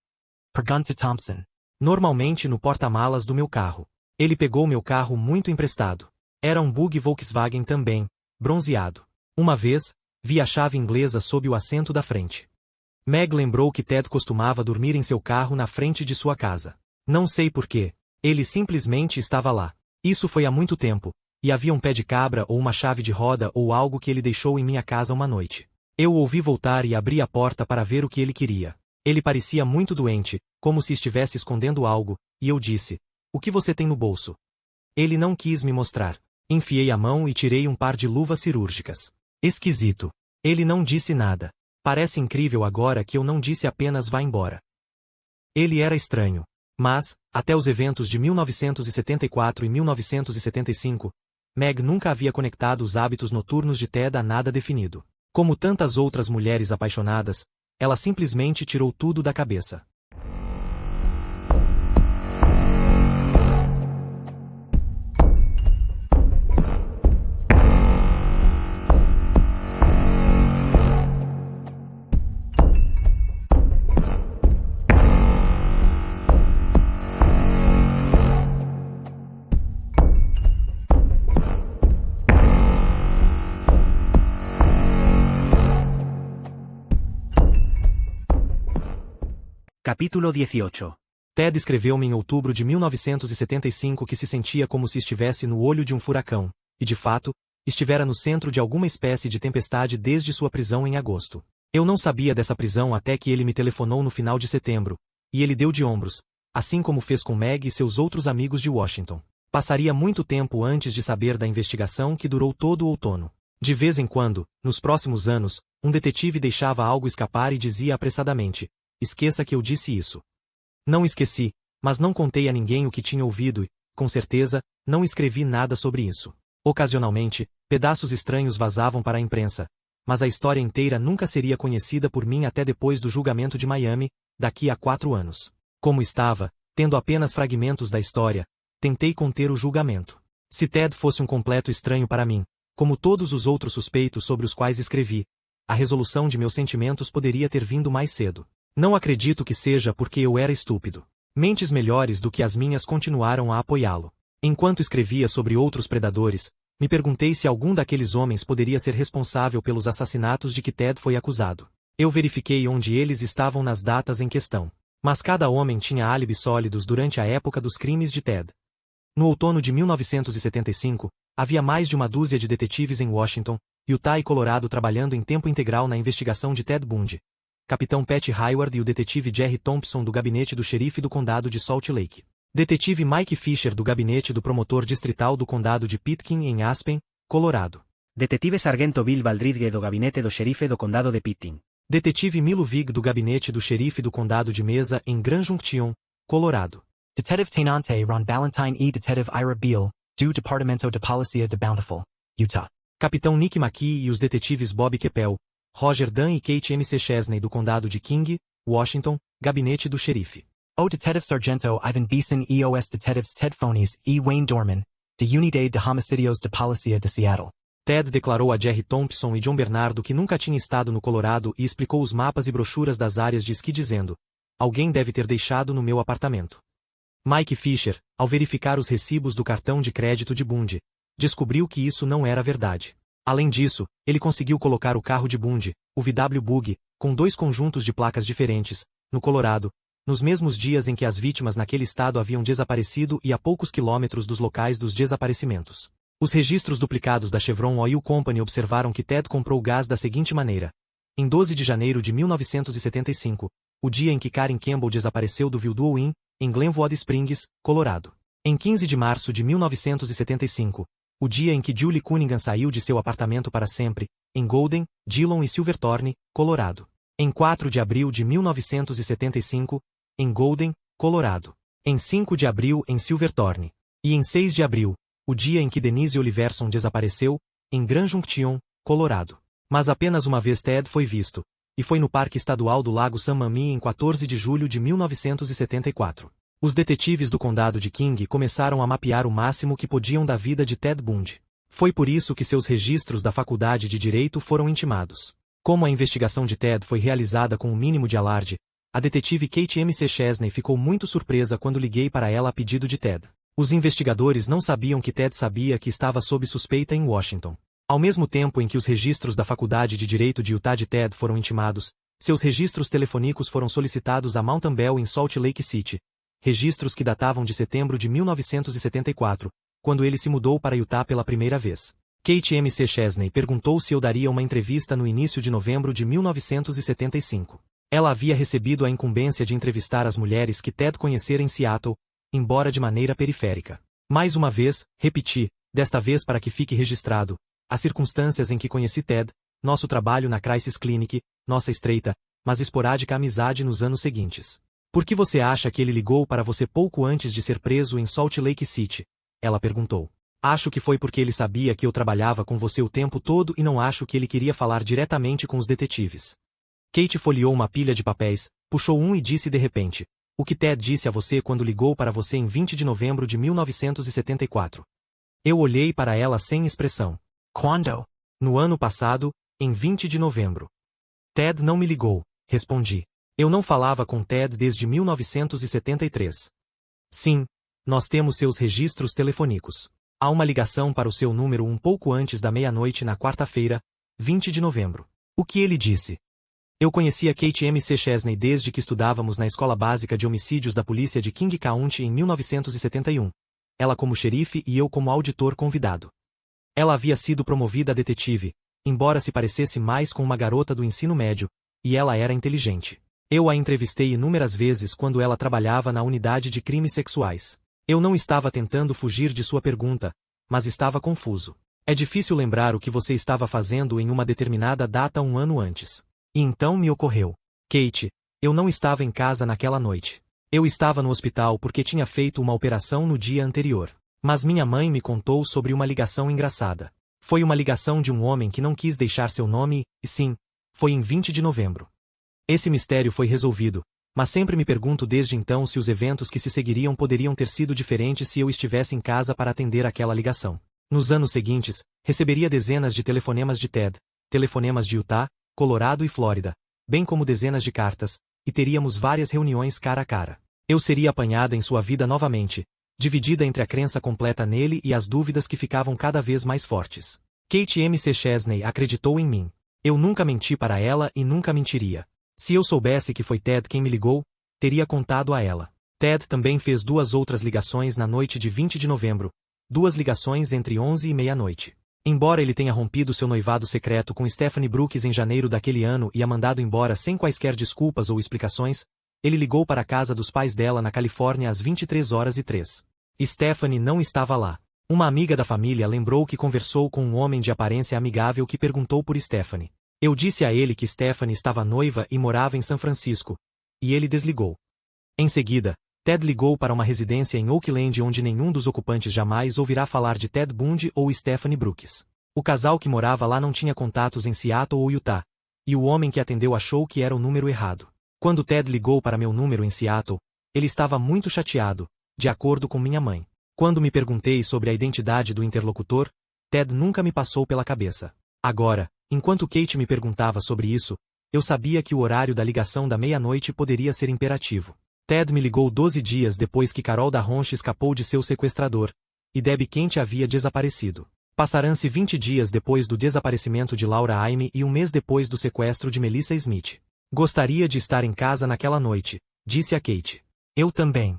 Pergunta Thompson. Normalmente no porta-malas do meu carro. Ele pegou meu carro muito emprestado. Era um bug Volkswagen também, bronzeado. Uma vez, vi a chave inglesa sob o assento da frente. Meg lembrou que Ted costumava dormir em seu carro na frente de sua casa. Não sei porquê. Ele simplesmente estava lá. Isso foi há muito tempo, e havia um pé de cabra ou uma chave de roda ou algo que ele deixou em minha casa uma noite. Eu o ouvi voltar e abri a porta para ver o que ele queria. Ele parecia muito doente, como se estivesse escondendo algo, e eu disse: "O que você tem no bolso?" Ele não quis me mostrar. Enfiei a mão e tirei um par de luvas cirúrgicas. Esquisito. Ele não disse nada. Parece incrível agora que eu não disse apenas vá embora. Ele era estranho. Mas, até os eventos de 1974 e 1975, Meg nunca havia conectado os hábitos noturnos de Ted a nada definido. Como tantas outras mulheres apaixonadas, ela simplesmente tirou tudo da cabeça. Capítulo 18. Ted escreveu-me em outubro de 1975 que se sentia como se estivesse no olho de um furacão, e de fato, estivera no centro de alguma espécie de tempestade desde sua prisão em agosto. Eu não sabia dessa prisão até que ele me telefonou no final de setembro, e ele deu de ombros, assim como fez com Meg e seus outros amigos de Washington. Passaria muito tempo antes de saber da investigação que durou todo o outono. De vez em quando, nos próximos anos, um detetive deixava algo escapar e dizia apressadamente: "Esqueça que eu disse isso." Não esqueci, mas não contei a ninguém o que tinha ouvido e, com certeza, não escrevi nada sobre isso. Ocasionalmente, pedaços estranhos vazavam para a imprensa, mas a história inteira nunca seria conhecida por mim até depois do julgamento de Miami, daqui a 4 anos. Como estava, tendo apenas fragmentos da história, tentei conter o julgamento. Se Ted fosse um completo estranho para mim, como todos os outros suspeitos sobre os quais escrevi, a resolução de meus sentimentos poderia ter vindo mais cedo. Não acredito que seja porque eu era estúpido. Mentes melhores do que as minhas continuaram a apoiá-lo. Enquanto escrevia sobre outros predadores, me perguntei se algum daqueles homens poderia ser responsável pelos assassinatos de que Ted foi acusado. Eu verifiquei onde eles estavam nas datas em questão. Mas cada homem tinha álibis sólidos durante a época dos crimes de Ted. No outono de 1975, havia mais de uma dúzia de detetives em Washington, Utah e Colorado trabalhando em tempo integral na investigação de Ted Bundy. Capitão Pat Hayward e o detetive Jerry Thompson do gabinete do xerife do condado de Salt Lake. Detetive Mike Fisher do gabinete do promotor distrital do condado de Pitkin em Aspen, Colorado. Detetive Sargento Bill Baldridge do gabinete do xerife do condado de Pitkin. Detetive Milo Vig do gabinete do xerife do condado de Mesa em Grand Junction, Colorado. Detective Tenante Ron Ballantyne e Detective Ira Beale, do Departamento de Polícia de Bountiful, Utah. Capitão Nick McKee e os detetives Bob Keppel, Roger Dunn e Kate M. C. Chesney do condado de King, Washington, gabinete do xerife. O Detective Sargento Ivan Beeson e os Detetives Ted Phones e Wayne Dorman, de Unidade de Homicídios de Polícia de Seattle. Ted declarou a Jerry Thompson e John Bernardo que nunca tinha estado no Colorado e explicou os mapas e brochuras das áreas de esqui dizendo: "Alguém deve ter deixado no meu apartamento." Mike Fisher, ao verificar os recibos do cartão de crédito de Bundy, descobriu que isso não era verdade. Além disso, ele conseguiu colocar o carro de Bundy, o VW Bug, com 2 conjuntos de placas diferentes, no Colorado, nos mesmos dias em que as vítimas naquele estado haviam desaparecido e a poucos quilômetros dos locais dos desaparecimentos. Os registros duplicados da Chevron Oil Company observaram que Ted comprou gás da seguinte maneira. Em 12 de janeiro de 1975, o dia em que Karen Campbell desapareceu do Wildow Inn, em Glenwood Springs, Colorado. Em 15 de março de 1975, o dia em que Julie Cunningham saiu de seu apartamento para sempre, em Golden, Dillon e Silverthorne, Colorado. Em 4 de abril de 1975, em Golden, Colorado. Em 5 de abril em Silverthorne. E em 6 de abril, o dia em que Denise Oliverson desapareceu, em Grand Junction, Colorado. Mas apenas uma vez Ted foi visto, e foi no Parque Estadual do Lago San Mami em 14 de julho de 1974. Os detetives do condado de King começaram a mapear o máximo que podiam da vida de Ted Bundy. Foi por isso que seus registros da faculdade de Direito foram intimados. Como a investigação de Ted foi realizada com o mínimo de alarde, a detetive Kate McChesney ficou muito surpresa quando liguei para ela a pedido de Ted. Os investigadores não sabiam que Ted sabia que estava sob suspeita em Washington. Ao mesmo tempo em que os registros da Faculdade de Direito de Utah de Ted foram intimados, seus registros telefônicos foram solicitados a Mountain Bell em Salt Lake City, registros que datavam de setembro de 1974, quando ele se mudou para Utah pela primeira vez. Kate McChesney perguntou se eu daria uma entrevista no início de novembro de 1975. Ela havia recebido a incumbência de entrevistar as mulheres que Ted conhecera em Seattle, embora de maneira periférica. Mais uma vez, repeti, desta vez para que fique registrado, as circunstâncias em que conheci Ted, nosso trabalho na Crisis Clinic, nossa estreita, mas esporádica amizade nos anos seguintes. Por que você acha que ele ligou para você pouco antes de ser preso em Salt Lake City? Ela perguntou. Acho que foi porque ele sabia que eu trabalhava com você o tempo todo e não acho que ele queria falar diretamente com os detetives. Kate folheou uma pilha de papéis, puxou um e disse de repente, o que Ted disse a você quando ligou para você em 20 de novembro de 1974. Eu olhei para ela sem expressão. Quando? No ano passado, em 20 de novembro. Ted não me ligou, respondi. Eu não falava com Ted desde 1973. Sim, nós temos seus registros telefônicos. Há uma ligação para o seu número um pouco antes da meia-noite na quarta-feira, 20 de novembro. O que ele disse? Eu conhecia Kate McChesney desde que estudávamos na Escola Básica de Homicídios da Polícia de King County em 1971. Ela como xerife e eu como auditor convidado. Ela havia sido promovida a detetive, embora se parecesse mais com uma garota do ensino médio, e ela era inteligente. Eu a entrevistei inúmeras vezes quando ela trabalhava na unidade de crimes sexuais. Eu não estava tentando fugir de sua pergunta, mas estava confuso. É difícil lembrar o que você estava fazendo em uma determinada data um ano antes. E então me ocorreu. Kate, eu não estava em casa naquela noite. Eu estava no hospital porque tinha feito uma operação no dia anterior. Mas minha mãe me contou sobre uma ligação engraçada. Foi uma ligação de um homem que não quis deixar seu nome, e sim, foi em 20 de novembro. Esse mistério foi resolvido, mas sempre me pergunto desde então se os eventos que se seguiriam poderiam ter sido diferentes se eu estivesse em casa para atender aquela ligação. Nos anos seguintes, receberia dezenas de telefonemas de Ted, telefonemas de Utah, Colorado e Flórida, bem como dezenas de cartas, e teríamos várias reuniões cara a cara. Eu seria apanhada em sua vida novamente, dividida entre a crença completa nele e as dúvidas que ficavam cada vez mais fortes. Kate McChesney acreditou em mim. Eu nunca menti para ela e nunca mentiria. Se eu soubesse que foi Ted quem me ligou, teria contado a ela. Ted também fez 2 outras ligações na noite de 20 de novembro, 2 ligações entre 11 e meia-noite. Embora ele tenha rompido seu noivado secreto com Stephanie Brooks em janeiro daquele ano e a mandado embora sem quaisquer desculpas ou explicações, ele ligou para a casa dos pais dela na Califórnia às 23h03. Stephanie não estava lá. Uma amiga da família lembrou que conversou com um homem de aparência amigável que perguntou por Stephanie. Eu disse a ele que Stephanie estava noiva e morava em São Francisco, e ele desligou. Em seguida, Ted ligou para uma residência em Oakland onde nenhum dos ocupantes jamais ouvirá falar de Ted Bundy ou Stephanie Brooks. O casal que morava lá não tinha contatos em Seattle ou Utah, e o homem que atendeu achou que era o número errado. Quando Ted ligou para meu número em Seattle, ele estava muito chateado, de acordo com minha mãe. Quando me perguntei sobre a identidade do interlocutor, Ted nunca me passou pela cabeça. Agora, enquanto Kate me perguntava sobre isso, eu sabia que o horário da ligação da meia-noite poderia ser imperativo. Ted me ligou 12 dias depois que Carol da Ronche escapou de seu sequestrador, e Debbie Kent havia desaparecido. Passarão-se 20 dias depois do desaparecimento de Laura Aime e um mês depois do sequestro de Melissa Smith. Gostaria de estar em casa naquela noite, disse a Kate. Eu também.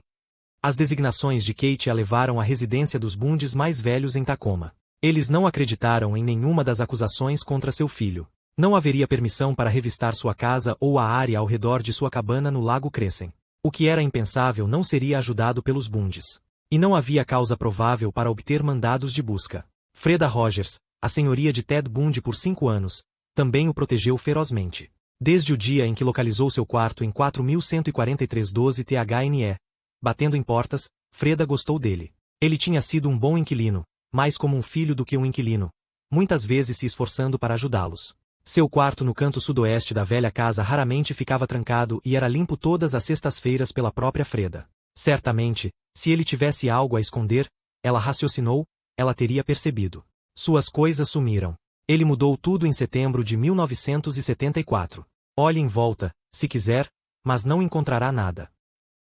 As designações de Kate a levaram à residência dos Bundys mais velhos em Tacoma. Eles não acreditaram em nenhuma das acusações contra seu filho. Não haveria permissão para revistar sua casa ou a área ao redor de sua cabana no Lago Crescent. O que era impensável não seria ajudado pelos Bundys. E não havia causa provável para obter mandados de busca. Freda Rogers, a senhoria de Ted Bundy por 5 anos, também o protegeu ferozmente. Desde o dia em que localizou seu quarto em 414312 THNE, batendo em portas, Freda gostou dele. Ele tinha sido um bom inquilino, mais como um filho do que um inquilino, muitas vezes se esforçando para ajudá-los. Seu quarto no canto sudoeste da velha casa raramente ficava trancado e era limpo todas as sextas-feiras pela própria Freda. Certamente, se ele tivesse algo a esconder, ela raciocinou, ela teria percebido. Suas coisas sumiram. Ele mudou tudo em setembro de 1974. Olhe em volta, se quiser, mas não encontrará nada.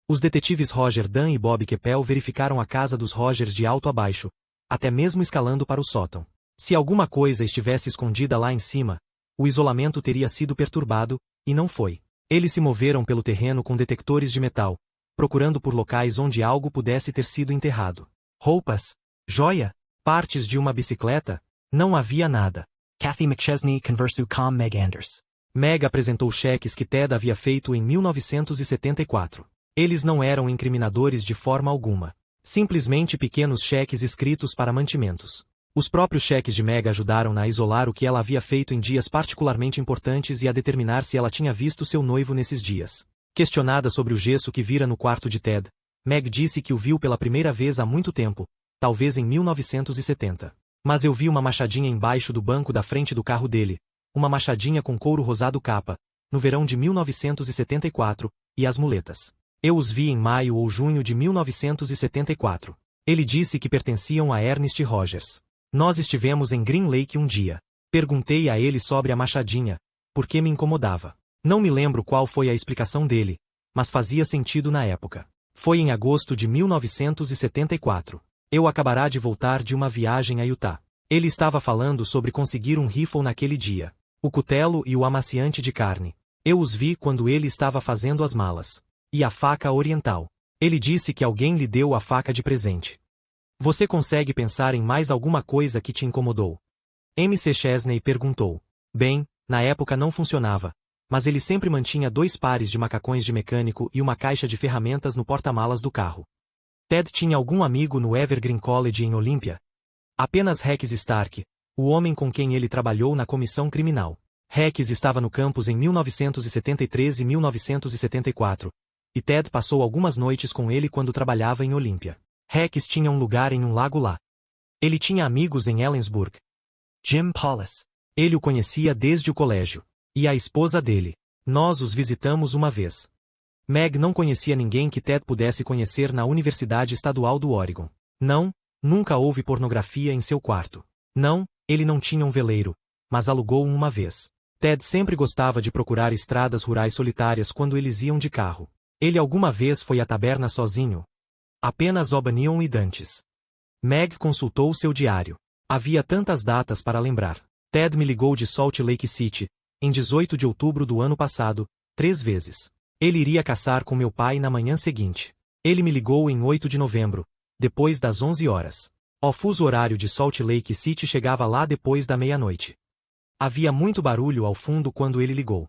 Os detetives Roger Dunn e Bob Keppel verificaram a casa dos Rogers de alto a baixo, até mesmo escalando para o sótão. Se alguma coisa estivesse escondida lá em cima, o isolamento teria sido perturbado, e não foi. Eles se moveram pelo terreno com detectores de metal, procurando por locais onde algo pudesse ter sido enterrado. Roupas, joia, partes de uma bicicleta, não havia nada. Kathy McChesney conversou com Meg Anders. Meg apresentou cheques que Ted havia feito em 1974. Eles não eram incriminadores de forma alguma. Simplesmente pequenos cheques escritos para mantimentos. Os próprios cheques de Meg ajudaram-na a isolar o que ela havia feito em dias particularmente importantes e a determinar se ela tinha visto seu noivo nesses dias. Questionada sobre o gesso que vira no quarto de Ted, Meg disse que o viu pela primeira vez há muito tempo, talvez em 1970. Mas eu vi uma machadinha embaixo do banco da frente do carro dele, uma machadinha com couro rosado capa, no verão de 1974, e as muletas. Eu os vi em maio ou junho de 1974. Ele disse que pertenciam a Ernest Rogers. Nós estivemos em Green Lake um dia. Perguntei a ele sobre a machadinha, porque me incomodava. Não me lembro qual foi a explicação dele, mas fazia sentido na época. Foi em agosto de 1974. Eu acabará de voltar de uma viagem a Utah. Ele estava falando sobre conseguir um rifle naquele dia. O cutelo e o amaciante de carne. Eu os vi quando ele estava fazendo as malas. E a faca oriental. Ele disse que alguém lhe deu a faca de presente. Você consegue pensar em mais alguma coisa que te incomodou? M.C. Chesney perguntou. Bem, na época não funcionava, mas ele sempre mantinha 2 pares de macacões de mecânico e uma caixa de ferramentas no porta-malas do carro. Ted tinha algum amigo no Evergreen College em Olympia? Apenas Rex Stark, o homem com quem ele trabalhou na comissão criminal. Rex estava no campus em 1973 e 1974, e Ted passou algumas noites com ele quando trabalhava em Olympia. Rex tinha um lugar em um lago lá. Ele tinha amigos em Ellensburg. Jim Paulus. Ele o conhecia desde o colégio. E a esposa dele. Nós os visitamos uma vez. Meg não conhecia ninguém que Ted pudesse conhecer na Universidade Estadual do Oregon. Não, nunca houve pornografia em seu quarto. Não, ele não tinha um veleiro, mas alugou um uma vez. Ted sempre gostava de procurar estradas rurais solitárias quando eles iam de carro. Ele alguma vez foi à taberna sozinho? Apenas O'Banion e Dantes. Meg consultou seu diário. Havia tantas datas para lembrar. Ted me ligou de Salt Lake City, em 18 de outubro do ano passado, 3 vezes. Ele iria caçar com meu pai na manhã seguinte. Ele me ligou em 8 de novembro, depois das 11 horas. O fuso horário de Salt Lake City chegava lá depois da meia-noite. Havia muito barulho ao fundo quando ele ligou.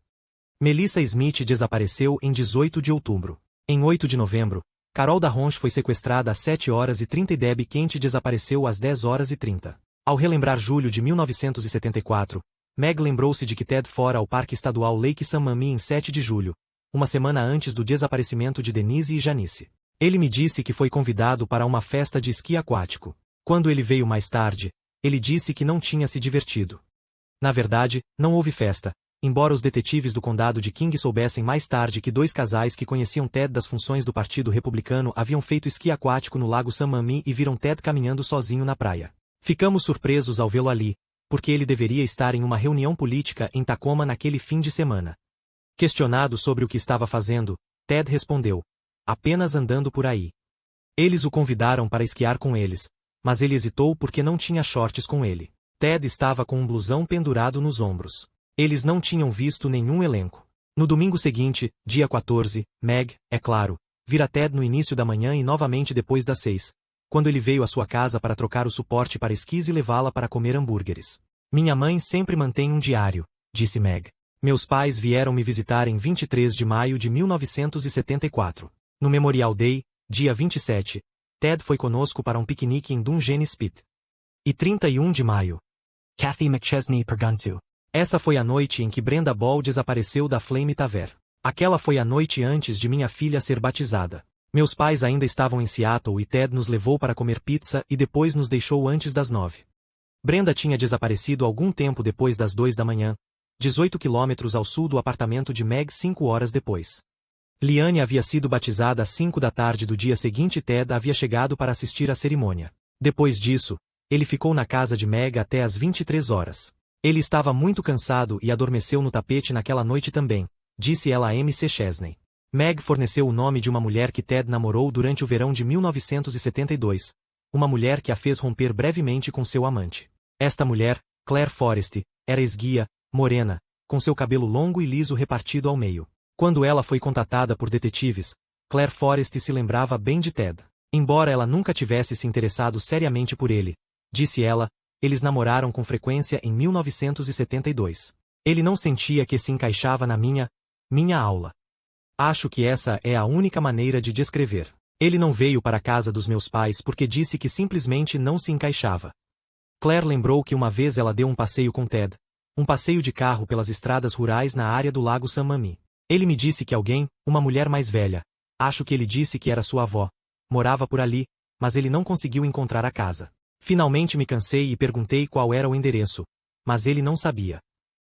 Melissa Smith desapareceu em 18 de outubro. Em 8 de novembro, Carol Darronch foi sequestrada às 7 horas e 30 e Debbie Kent desapareceu às 10 horas e 30. Ao relembrar julho de 1974, Meg lembrou-se de que Ted fora ao Parque Estadual Lake San Mami em 7 de julho, uma semana antes do desaparecimento de Denise e Janice. Ele me disse que foi convidado para uma festa de esqui aquático. Quando ele veio mais tarde, ele disse que não tinha se divertido. Na verdade, não houve festa, embora os detetives do condado de King soubessem mais tarde que 2 casais que conheciam Ted das funções do Partido Republicano haviam feito esqui aquático no Lago San Mami e viram Ted caminhando sozinho na praia. Ficamos surpresos ao vê-lo ali, porque ele deveria estar em uma reunião política em Tacoma naquele fim de semana. Questionado sobre o que estava fazendo, Ted respondeu: apenas andando por aí. Eles o convidaram para esquiar com eles, mas ele hesitou porque não tinha shorts com ele. Ted estava com um blusão pendurado nos ombros. Eles não tinham visto nenhum elenco. No domingo seguinte, dia 14, Meg, é claro, vira Ted no início da manhã e novamente depois das 6, quando ele veio à sua casa para trocar o suporte para esquis e levá-la para comer hambúrgueres. Minha mãe sempre mantém um diário, disse Meg. Meus pais vieram me visitar em 23 de maio de 1974. No Memorial Day, dia 27, Ted foi conosco para um piquenique em Dungeness Spit. E 31 de maio. Kathy McChesney perguntou. Essa foi a noite em que Brenda Ball desapareceu da Flame Tavern. Aquela foi a noite antes de minha filha ser batizada. Meus pais ainda estavam em Seattle e Ted nos levou para comer pizza e depois nos deixou antes das 9. Brenda tinha desaparecido algum tempo depois das 2 da manhã, 18 quilômetros ao sul do apartamento de Meg 5 horas depois. Liane havia sido batizada às 5 da tarde do dia seguinte e Ted havia chegado para assistir à cerimônia. Depois disso, Ele ficou na casa de Meg até às 23 horas. Ele estava muito cansado e adormeceu no tapete naquela noite também, disse ela a MC Chesney. Meg forneceu o nome de uma mulher que Ted namorou durante o verão de 1972, uma mulher que a fez romper brevemente com seu amante. Esta mulher, Claire Forrest, era esguia, morena, com seu cabelo longo e liso repartido ao meio. Quando ela foi contatada por detetives, Claire Forrest se lembrava bem de Ted. Embora ela nunca tivesse se interessado seriamente por ele, disse ela, eles namoraram com frequência em 1972. Ele não sentia que se encaixava na minha aula. Acho que essa é a única maneira de descrever. Ele não veio para a casa dos meus pais porque disse que simplesmente não se encaixava. Claire lembrou que uma vez ela deu um passeio com Ted, um passeio de carro pelas estradas rurais na área do Lago San Mami. Ele me disse que alguém, uma mulher mais velha, acho que ele disse que era sua avó, morava por ali, mas ele não conseguiu encontrar a casa. Finalmente me cansei e perguntei qual era o endereço, mas ele não sabia.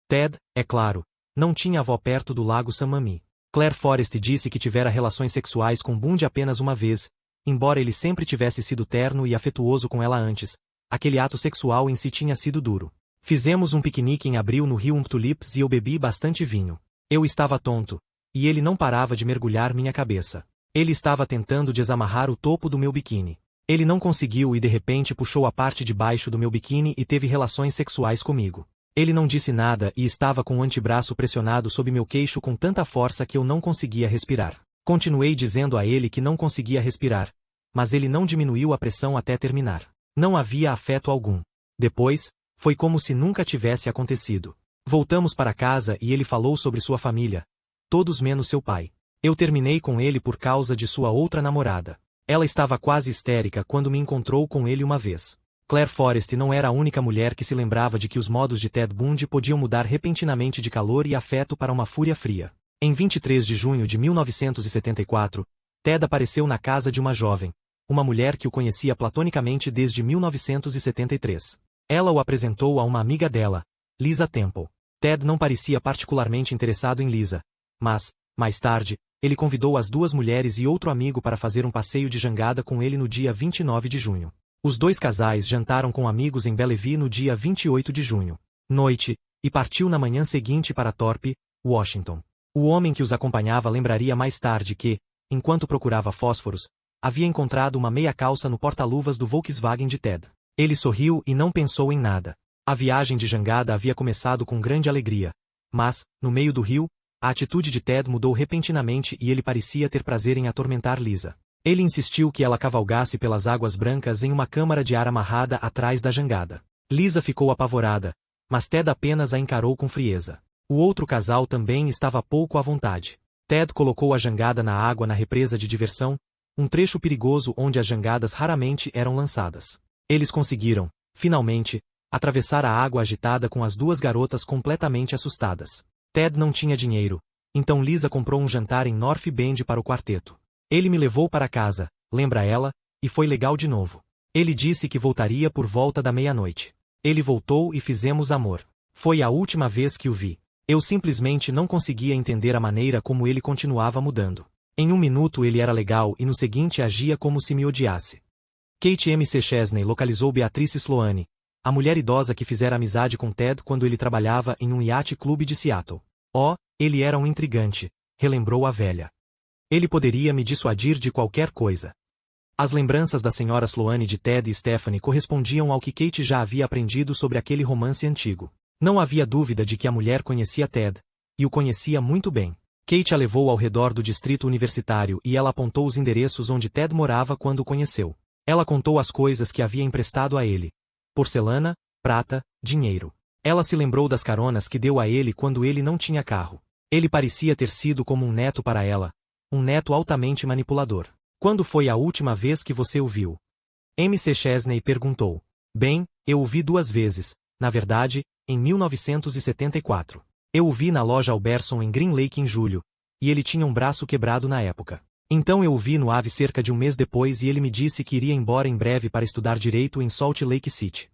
Ted, é claro, não tinha avó perto do Lago San Mami. Claire Forrest disse que tivera relações sexuais com Bundy apenas uma vez, embora ele sempre tivesse sido terno e afetuoso com ela antes, aquele ato sexual em si tinha sido duro. Fizemos um piquenique em abril no rio Tulips e eu bebi bastante vinho. Eu estava tonto, e ele não parava de mergulhar minha cabeça. Ele estava tentando desamarrar o topo do meu biquíni. Ele não conseguiu e de repente puxou a parte de baixo do meu biquíni e teve relações sexuais comigo. Ele não disse nada e estava com o antebraço pressionado sob meu queixo com tanta força que eu não conseguia respirar. Continuei dizendo a ele que não conseguia respirar, mas ele não diminuiu a pressão até terminar. Não havia afeto algum. Depois, foi como se nunca tivesse acontecido. Voltamos para casa e ele falou sobre sua família, todos menos seu pai. Eu terminei com ele por causa de sua outra namorada. Ela estava quase histérica quando me encontrou com ele uma vez. Claire Forrest não era a única mulher que se lembrava de que os modos de Ted Bundy podiam mudar repentinamente de calor e afeto para uma fúria fria. Em 23 de junho de 1974, Ted apareceu na casa de uma jovem, uma mulher que o conhecia platonicamente desde 1973. Ela o apresentou a uma amiga dela, Lisa Temple. Ted não parecia particularmente interessado em Lisa, mas, mais tarde, ele convidou as duas mulheres e outro amigo para fazer um passeio de jangada com ele no dia 29 de junho. Os dois casais jantaram com amigos em Bellevue no dia 28 de junho, noite, e partiu na manhã seguinte para Thorpe, Washington. O homem que os acompanhava lembraria mais tarde que, enquanto procurava fósforos, havia encontrado uma meia-calça no porta-luvas do Volkswagen de Ted. Ele sorriu e não pensou em nada. A viagem de jangada havia começado com grande alegria, mas, no meio do rio, a atitude de Ted mudou repentinamente e ele parecia ter prazer em atormentar Lisa. Ele insistiu que ela cavalgasse pelas águas brancas em uma câmara de ar amarrada atrás da jangada. Lisa ficou apavorada, mas Ted apenas a encarou com frieza. O outro casal também estava pouco à vontade. Ted colocou a jangada na água na represa de diversão, um trecho perigoso onde as jangadas raramente eram lançadas. Eles conseguiram, finalmente, atravessar a água agitada com as duas garotas completamente assustadas. Ted não tinha dinheiro, então Lisa comprou um jantar em North Bend para o quarteto. Ele me levou para casa, lembra ela, e foi legal de novo. Ele disse que voltaria por volta da meia-noite. Ele voltou e fizemos amor. Foi a última vez que o vi. Eu simplesmente não conseguia entender a maneira como ele continuava mudando. Em um minuto ele era legal e no seguinte agia como se me odiasse. Kate MC Chesney localizou Beatrice Sloane, a mulher idosa que fizera amizade com Ted quando ele trabalhava em um yacht clube de Seattle. Oh, ele era um intrigante, relembrou a velha. Ele poderia me dissuadir de qualquer coisa. As lembranças da senhora Sloane de Ted e Stephanie correspondiam ao que Kate já havia aprendido sobre aquele romance antigo. Não havia dúvida de que a mulher conhecia Ted, e o conhecia muito bem. Kate a levou ao redor do distrito universitário e ela apontou os endereços onde Ted morava quando o conheceu. Ela contou as coisas que havia emprestado a ele. Porcelana, prata, dinheiro. Ela se lembrou das caronas que deu a ele quando ele não tinha carro. Ele parecia ter sido como um neto para ela. Um neto altamente manipulador. Quando foi a última vez que você o viu? MC Chesney perguntou. Bem, eu o vi 2 vezes, na verdade, em 1974. Eu o vi na loja Alberson em Green Lake em julho, e ele tinha um braço quebrado na época. Então eu o vi no AVE cerca de um mês depois e ele me disse que iria embora em breve para estudar direito em Salt Lake City.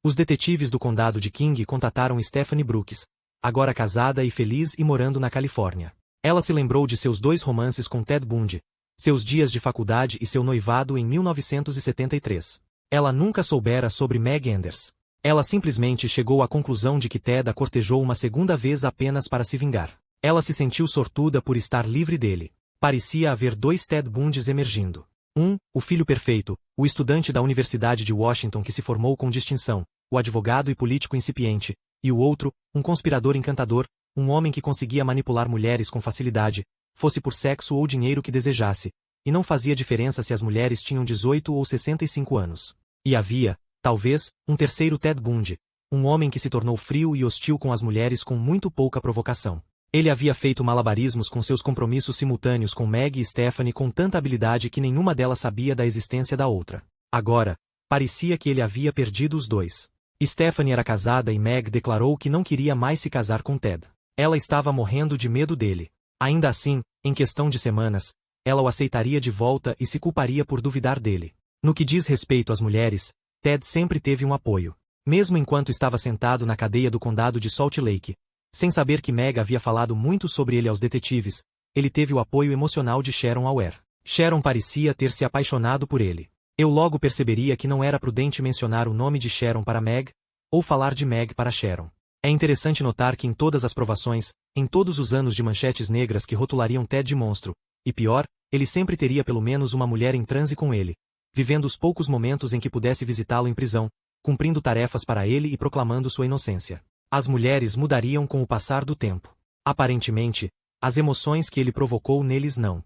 Os detetives do condado de King contataram Stephanie Brooks, agora casada e feliz e morando na Califórnia. Ela se lembrou de seus 2 romances com Ted Bundy, seus dias de faculdade e seu noivado em 1973. Ela nunca soubera sobre Meg Anders. Ela simplesmente chegou à conclusão de que Ted a cortejou uma segunda vez apenas para se vingar. Ela se sentiu sortuda por estar livre dele. Parecia haver dois Ted Bundys emergindo. Um, o filho perfeito, o estudante da Universidade de Washington que se formou com distinção, o advogado e político incipiente, e o outro, um conspirador encantador, um homem que conseguia manipular mulheres com facilidade, fosse por sexo ou dinheiro que desejasse, e não fazia diferença se as mulheres tinham 18 ou 65 anos. E havia, talvez, um terceiro Ted Bundy, um homem que se tornou frio e hostil com as mulheres com muito pouca provocação. Ele havia feito malabarismos com seus compromissos simultâneos com Meg e Stephanie com tanta habilidade que nenhuma delas sabia da existência da outra. Agora, parecia que ele havia perdido os dois. Stephanie era casada e Meg declarou que não queria mais se casar com Ted. Ela estava morrendo de medo dele. Ainda assim, em questão de semanas, ela o aceitaria de volta e se culparia por duvidar dele. No que diz respeito às mulheres, Ted sempre teve um apoio. Mesmo enquanto estava sentado na cadeia do condado de Salt Lake, sem saber que Meg havia falado muito sobre ele aos detetives, ele teve o apoio emocional de Sharon Auer. Sharon parecia ter se apaixonado por ele. Eu logo perceberia que não era prudente mencionar o nome de Sharon para Meg, ou falar de Meg para Sharon. É interessante notar que em todas as provações, em todos os anos de manchetes negras que rotulariam Ted de monstro, e pior, ele sempre teria pelo menos uma mulher em transe com ele, vivendo os poucos momentos em que pudesse visitá-lo em prisão, cumprindo tarefas para ele e proclamando sua inocência. As mulheres mudariam com o passar do tempo. Aparentemente, as emoções que ele provocou neles não.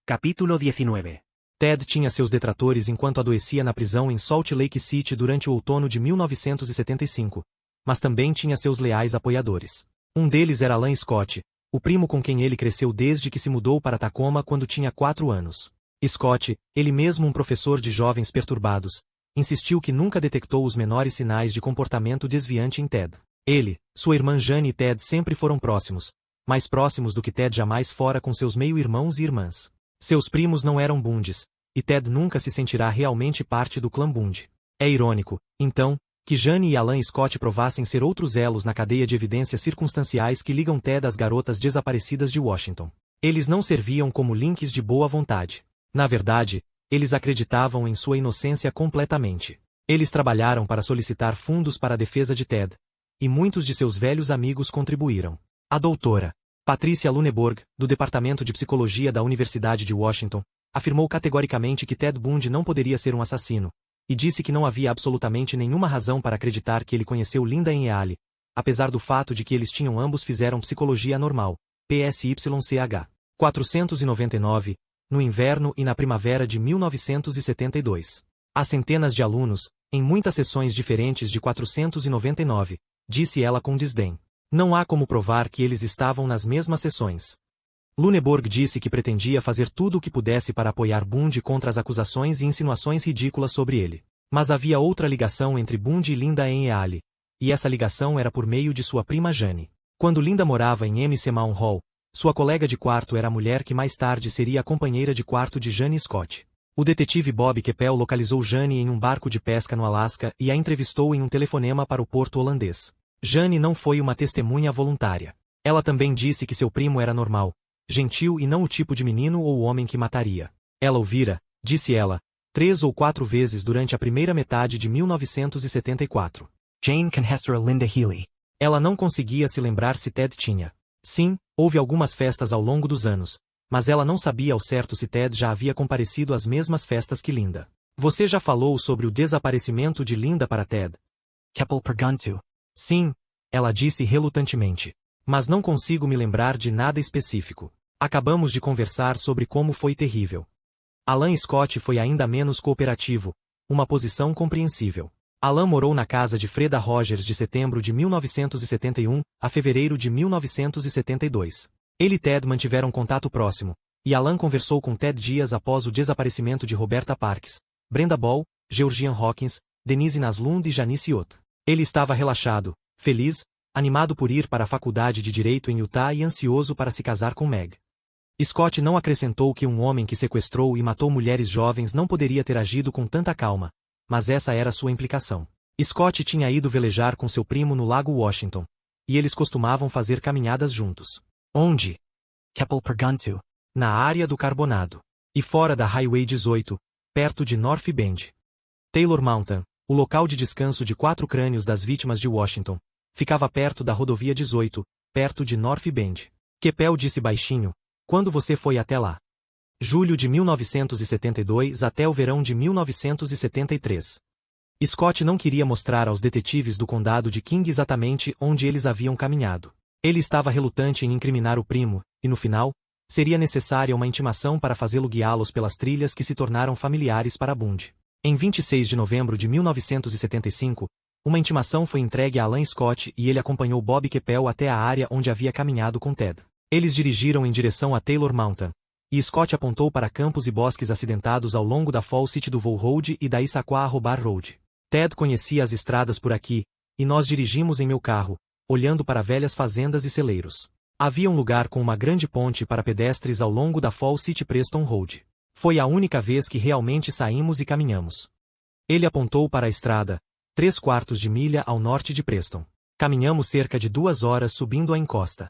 Capítulo 19. Ted tinha seus detratores enquanto adoecia na prisão em Salt Lake City durante o outono de 1975, mas também tinha seus leais apoiadores. Um deles era Alan Scott, o primo com quem ele cresceu desde que se mudou para Tacoma quando tinha 4 anos. Scott, ele mesmo um professor de jovens perturbados, insistiu que nunca detectou os menores sinais de comportamento desviante em Ted. Ele, sua irmã Jane e Ted sempre foram próximos, mais próximos do que Ted jamais fora com seus meio-irmãos e irmãs. Seus primos não eram Bundys, e Ted nunca se sentirá realmente parte do clã Bundy. É irônico, então, que Jane e Alan Scott provassem ser outros elos na cadeia de evidências circunstanciais que ligam Ted às garotas desaparecidas de Washington. Eles não serviam como links de boa vontade. Na verdade, eles acreditavam em sua inocência completamente. Eles trabalharam para solicitar fundos para a defesa de Ted, e muitos de seus velhos amigos contribuíram. A doutora Patricia Luneburg, do Departamento de Psicologia da Universidade de Washington, afirmou categoricamente que Ted Bundy não poderia ser um assassino, e disse que não havia absolutamente nenhuma razão para acreditar que ele conheceu Linda Eale, apesar do fato de que eles tinham ambos fizeram psicologia normal, PSYCH. 499, no inverno e na primavera de 1972. Há centenas de alunos, em muitas sessões diferentes de 499, disse ela com desdém. Não há como provar que eles estavam nas mesmas sessões. Luneburg disse que pretendia fazer tudo o que pudesse para apoiar Bundy contra as acusações e insinuações ridículas sobre ele. Mas havia outra ligação entre Bundy e Linda Eale, e essa ligação era por meio de sua prima Jane. Quando Linda morava em MC Mahon Hall, sua colega de quarto era a mulher que mais tarde seria a companheira de quarto de Jane Scott. O detetive Bob Keppel localizou Jane em um barco de pesca no Alasca e a entrevistou em um telefonema para o porto holandês. Jane não foi uma testemunha voluntária. Ela também disse que seu primo era normal, gentil e não o tipo de menino ou homem que mataria. Ela o vira, disse ela, 3 ou 4 vezes durante a primeira metade de 1974. Jane Canhestra Linda Healy. Ela não conseguia se lembrar se Ted tinha. Sim, houve algumas festas ao longo dos anos, mas ela não sabia ao certo se Ted já havia comparecido às mesmas festas que Linda. Você já falou sobre o desaparecimento de Linda para Ted? Keppel perguntou. Sim, ela disse relutantemente. Mas não consigo me lembrar de nada específico. Acabamos de conversar sobre como foi terrível. Alan Scott foi ainda menos cooperativo, uma posição compreensível. Alan morou na casa de Freda Rogers de setembro de 1971 a fevereiro de 1972. Ele e Ted mantiveram contato próximo, e Alan conversou com Ted dias após o desaparecimento de Roberta Parks, Brenda Ball, Georgian Hawkins, Denise Naslund e Janice Ott. Ele estava relaxado, feliz, animado por ir para a faculdade de Direito em Utah e ansioso para se casar com Meg. Scott não acrescentou que um homem que sequestrou e matou mulheres jovens não poderia ter agido com tanta calma, mas essa era sua implicação. Scott tinha ido velejar com seu primo no Lago Washington, e eles costumavam fazer caminhadas juntos. Onde? Keppel Pergunto. Na área do Carbonado. E fora da Highway 18, perto de North Bend. Taylor Mountain, o local de descanso de 4 crânios das vítimas de Washington, ficava perto da rodovia 18, perto de North Bend. Keppel disse baixinho, quando você foi até lá? Julho de 1972 até o verão de 1973. Scott não queria mostrar aos detetives do condado de King exatamente onde eles haviam caminhado. Ele estava relutante em incriminar o primo, e no final, seria necessária uma intimação para fazê-lo guiá-los pelas trilhas que se tornaram familiares para Bundy. Em 26 de novembro de 1975, uma intimação foi entregue a Alan Scott e ele acompanhou Bob Keppel até a área onde havia caminhado com Ted. Eles dirigiram em direção a Taylor Mountain, e Scott apontou para campos e bosques acidentados ao longo da Fall City do Vaux Road e da Issaquah Robar Road. Ted conhecia as estradas por aqui, e nós dirigimos em meu carro, olhando para velhas fazendas e celeiros. Havia um lugar com uma grande ponte para pedestres ao longo da Fall City Preston Road. Foi a única vez que realmente saímos e caminhamos. Ele apontou para a estrada, 3/4 de milha ao norte de Preston. Caminhamos cerca de 2 horas subindo a encosta.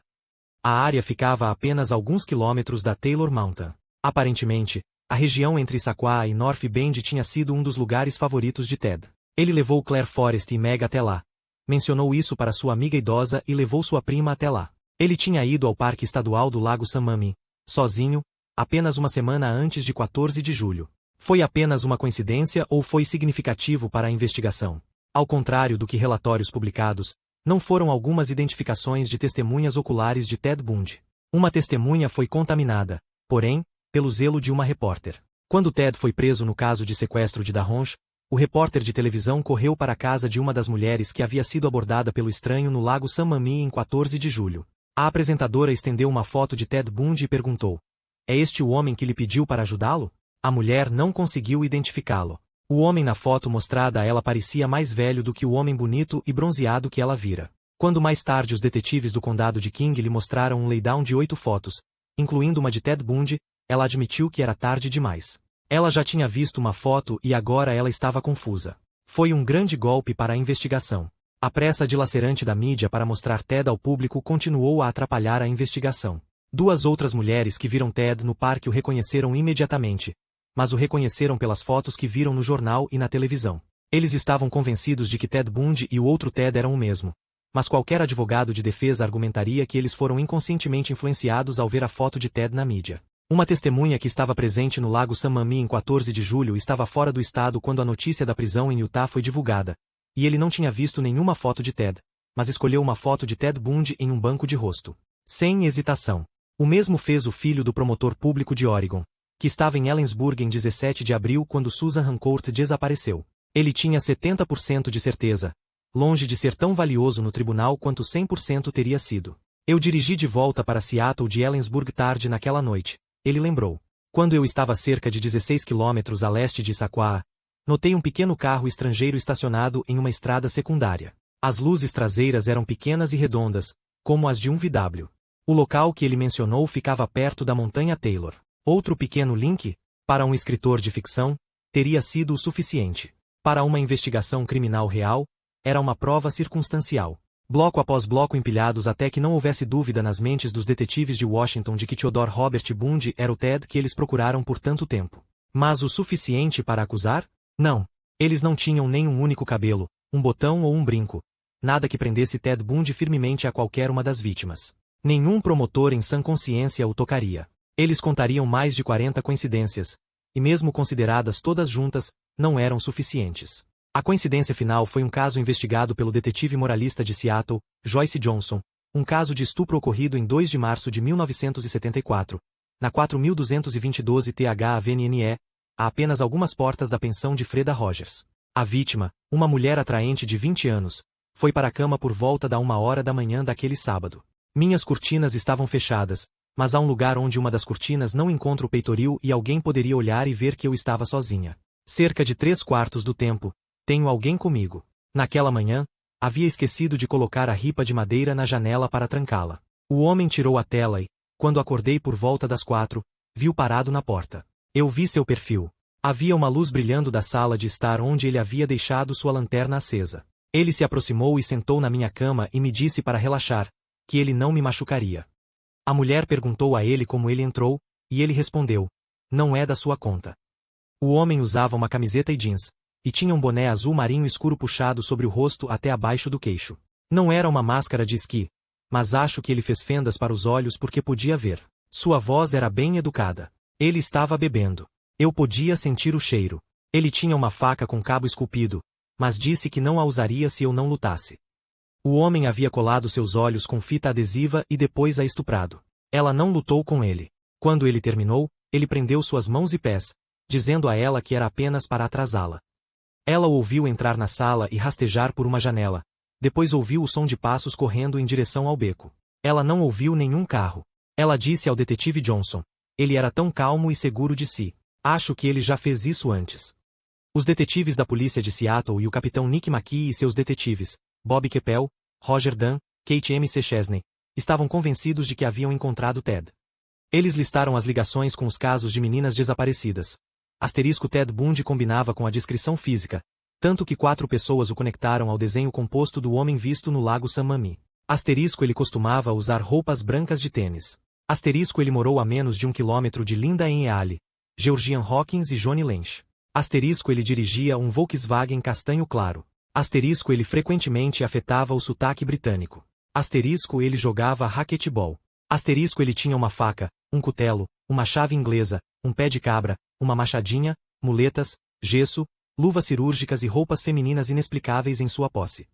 A área ficava a apenas alguns quilômetros da Taylor Mountain. Aparentemente, a região entre Issaquah e North Bend tinha sido um dos lugares favoritos de Ted. Ele levou Claire Forrest e Meg até lá. Mencionou isso para sua amiga idosa e levou sua prima até lá. Ele tinha ido ao Parque Estadual do Lago Sammamish, sozinho, apenas uma semana antes de 14 de julho. Foi apenas uma coincidência ou foi significativo para a investigação? Ao contrário do que relatórios publicados, não foram algumas identificações de testemunhas oculares de Ted Bundy. Uma testemunha foi contaminada, porém, pelo zelo de uma repórter. Quando Ted foi preso no caso de sequestro de Darronch, o repórter de televisão correu para a casa de uma das mulheres que havia sido abordada pelo estranho no Lago Sammamish em 14 de julho. A apresentadora estendeu uma foto de Ted Bundy e perguntou: "É este o homem que lhe pediu para ajudá-lo?" A mulher não conseguiu identificá-lo. O homem na foto mostrada a ela parecia mais velho do que o homem bonito e bronzeado que ela vira. Quando mais tarde os detetives do condado de King lhe mostraram um laydown de 8 fotos, incluindo uma de Ted Bundy, ela admitiu que era tarde demais. Ela já tinha visto uma foto e agora ela estava confusa. Foi um grande golpe para a investigação. A pressa dilacerante da mídia para mostrar Ted ao público continuou a atrapalhar a investigação. 2 outras mulheres que viram Ted no parque o reconheceram imediatamente, mas o reconheceram pelas fotos que viram no jornal e na televisão. Eles estavam convencidos de que Ted Bundy e o outro Ted eram o mesmo, mas qualquer advogado de defesa argumentaria que eles foram inconscientemente influenciados ao ver a foto de Ted na mídia. Uma testemunha que estava presente no Lago Sammamish em 14 de julho estava fora do estado quando a notícia da prisão em Utah foi divulgada, e ele não tinha visto nenhuma foto de Ted, mas escolheu uma foto de Ted Bundy em um banco de rosto. Sem hesitação. O mesmo fez o filho do promotor público de Oregon, que estava em Ellensburg em 17 de abril quando Susan Rancourt desapareceu. Ele tinha 70% de certeza, longe de ser tão valioso no tribunal quanto 100% teria sido. Eu dirigi de volta para Seattle de Ellensburg tarde naquela noite, ele lembrou. Quando eu estava a cerca de 16 quilômetros a leste de Issaquah, notei um pequeno carro estrangeiro estacionado em uma estrada secundária. As luzes traseiras eram pequenas e redondas, como as de um VW. O local que ele mencionou ficava perto da montanha Taylor. Outro pequeno link, para um escritor de ficção, teria sido o suficiente. Para uma investigação criminal real, era uma prova circunstancial. Bloco após bloco empilhados até que não houvesse dúvida nas mentes dos detetives de Washington de que Theodore Robert Bundy era o Ted que eles procuraram por tanto tempo. Mas o suficiente para acusar? Não. Eles não tinham nem um único cabelo, um botão ou um brinco. Nada que prendesse Ted Bundy firmemente a qualquer uma das vítimas. Nenhum promotor em sã consciência o tocaria. Eles contariam mais de 40 coincidências, e mesmo consideradas todas juntas, não eram suficientes. A coincidência final foi um caso investigado pelo detetive moralista de Seattle, Joyce Johnson, um caso de estupro ocorrido em 2 de março de 1974, na 4222 TH Avenue, a apenas algumas portas da pensão de Freda Rogers. A vítima, uma mulher atraente de 20 anos, foi para a cama por volta da 1h da manhã daquele sábado. Minhas cortinas estavam fechadas, mas há um lugar onde uma das cortinas não encontra o peitoril e alguém poderia olhar e ver que eu estava sozinha. Cerca de 3/4 do tempo, Tenho alguém comigo. Naquela manhã, havia esquecido de colocar a ripa de madeira na janela para trancá-la. O homem tirou a tela e, quando acordei por volta das 4, viu parado na porta. Eu vi seu perfil. Havia uma luz brilhando da sala de estar onde ele havia deixado sua lanterna acesa. Ele se aproximou e sentou na minha cama e me disse para relaxar, que ele não me machucaria. A mulher perguntou a ele como ele entrou, e ele respondeu: não é da sua conta. O homem usava uma camiseta e jeans, e tinha um boné azul marinho escuro puxado sobre o rosto até abaixo do queixo. Não era uma máscara de esqui, mas acho que ele fez fendas para os olhos porque podia ver. Sua voz era bem educada. Ele estava bebendo. Eu podia sentir o cheiro. Ele tinha uma faca com cabo esculpido, mas disse que não a usaria se eu não lutasse. O homem havia colado seus olhos com fita adesiva e depois a estuprado. Ela não lutou com ele. Quando ele terminou, ele prendeu suas mãos e pés, dizendo a ela que era apenas para atrasá-la. Ela o ouviu entrar na sala e rastejar por uma janela. Depois ouviu o som de passos correndo em direção ao beco. Ela não ouviu nenhum carro. Ela disse ao detetive Johnson. Ele era tão calmo e seguro de si. Acho que ele já fez isso antes. Os detetives da polícia de Seattle e o capitão Nick McKee e seus detetives, Bob Keppel, Roger Dunn, Kate M. C. Chesney, estavam convencidos de que haviam encontrado Ted. Eles listaram as ligações com os casos de meninas desaparecidas. Ted Bundy combinava com a descrição física, tanto que 4 pessoas o conectaram ao desenho composto do homem visto no lago San Mami. Ele costumava usar roupas brancas de tênis. Ele morou a menos de 1 quilômetro de Linda em Eale, Georgian Hawkins e Johnny Lench. Ele dirigia um Volkswagen castanho claro. Ele frequentemente afetava o sotaque britânico. Ele jogava raquetebol. Ele tinha uma faca, um cutelo, uma chave inglesa, um pé de cabra, uma machadinha, muletas, gesso, luvas cirúrgicas e roupas femininas inexplicáveis em sua posse.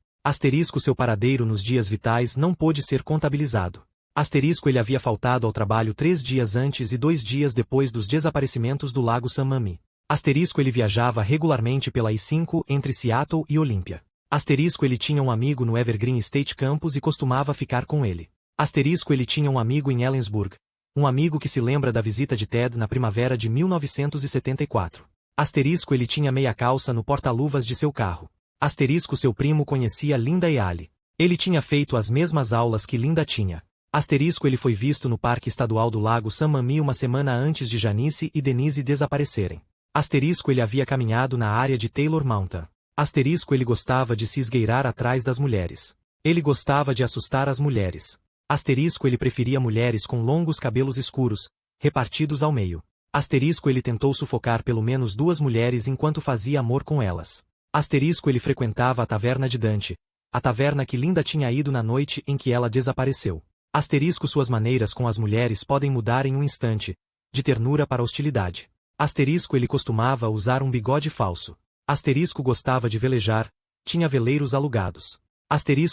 Seu paradeiro nos dias vitais não pôde ser contabilizado. Ele havia faltado ao trabalho 3 dias antes e 2 dias depois dos desaparecimentos do lago San Mami. Ele viajava regularmente pela I-5 entre Seattle e Olympia. Ele tinha um amigo no Evergreen State Campus e costumava ficar com ele. Ele tinha um amigo em Ellensburg. Um amigo que se lembra da visita de Ted na primavera de 1974. Ele tinha meia calça no porta-luvas de seu carro. Seu primo conhecia Linda Eale. Ele tinha feito as mesmas aulas que Linda tinha. Ele foi visto no Parque Estadual do Lago San Mami uma semana antes de Janice e Denise desaparecerem. Ele havia caminhado na área de Taylor Mountain. Ele gostava de se esgueirar atrás das mulheres. Ele gostava de assustar as mulheres. Ele preferia mulheres com longos cabelos escuros, repartidos ao meio. Ele tentou sufocar pelo menos 2 mulheres enquanto fazia amor com elas. Ele frequentava a taverna de Dante, a taverna que Linda tinha ido na noite em que ela desapareceu. Suas maneiras com as mulheres podem mudar em um instante, de ternura para hostilidade. Ele costumava usar um bigode falso. Gostava de velejar, tinha veleiros alugados.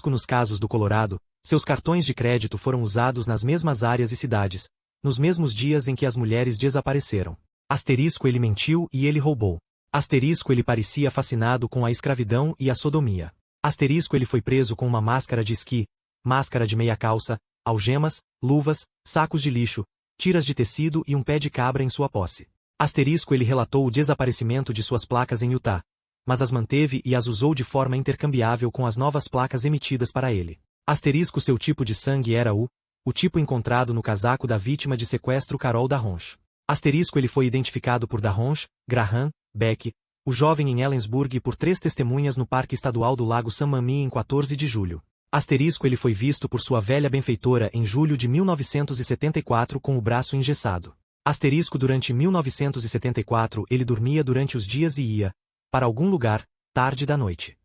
Nos casos do Colorado, seus cartões de crédito foram usados nas mesmas áreas e cidades, nos mesmos dias em que as mulheres desapareceram. Ele mentiu e ele roubou. Ele parecia fascinado com a escravidão e a sodomia. Ele foi preso com uma máscara de esqui, máscara de meia calça, algemas, luvas, sacos de lixo, tiras de tecido e um pé de cabra em sua posse. Ele relatou o desaparecimento de suas placas em Utah, mas as manteve e as usou de forma intercambiável com as novas placas emitidas para ele. Seu tipo de sangue era o tipo encontrado no casaco da vítima de sequestro Carol Darronch. Ele foi identificado por Darronch, Graham, Beck, o jovem em Ellensburg e por 3 testemunhas no Parque Estadual do Lago San Mami em 14 de julho. Ele foi visto por sua velha benfeitora em julho de 1974 com o braço engessado. Durante 1974 ele dormia durante os dias e ia para algum lugar, tarde da noite.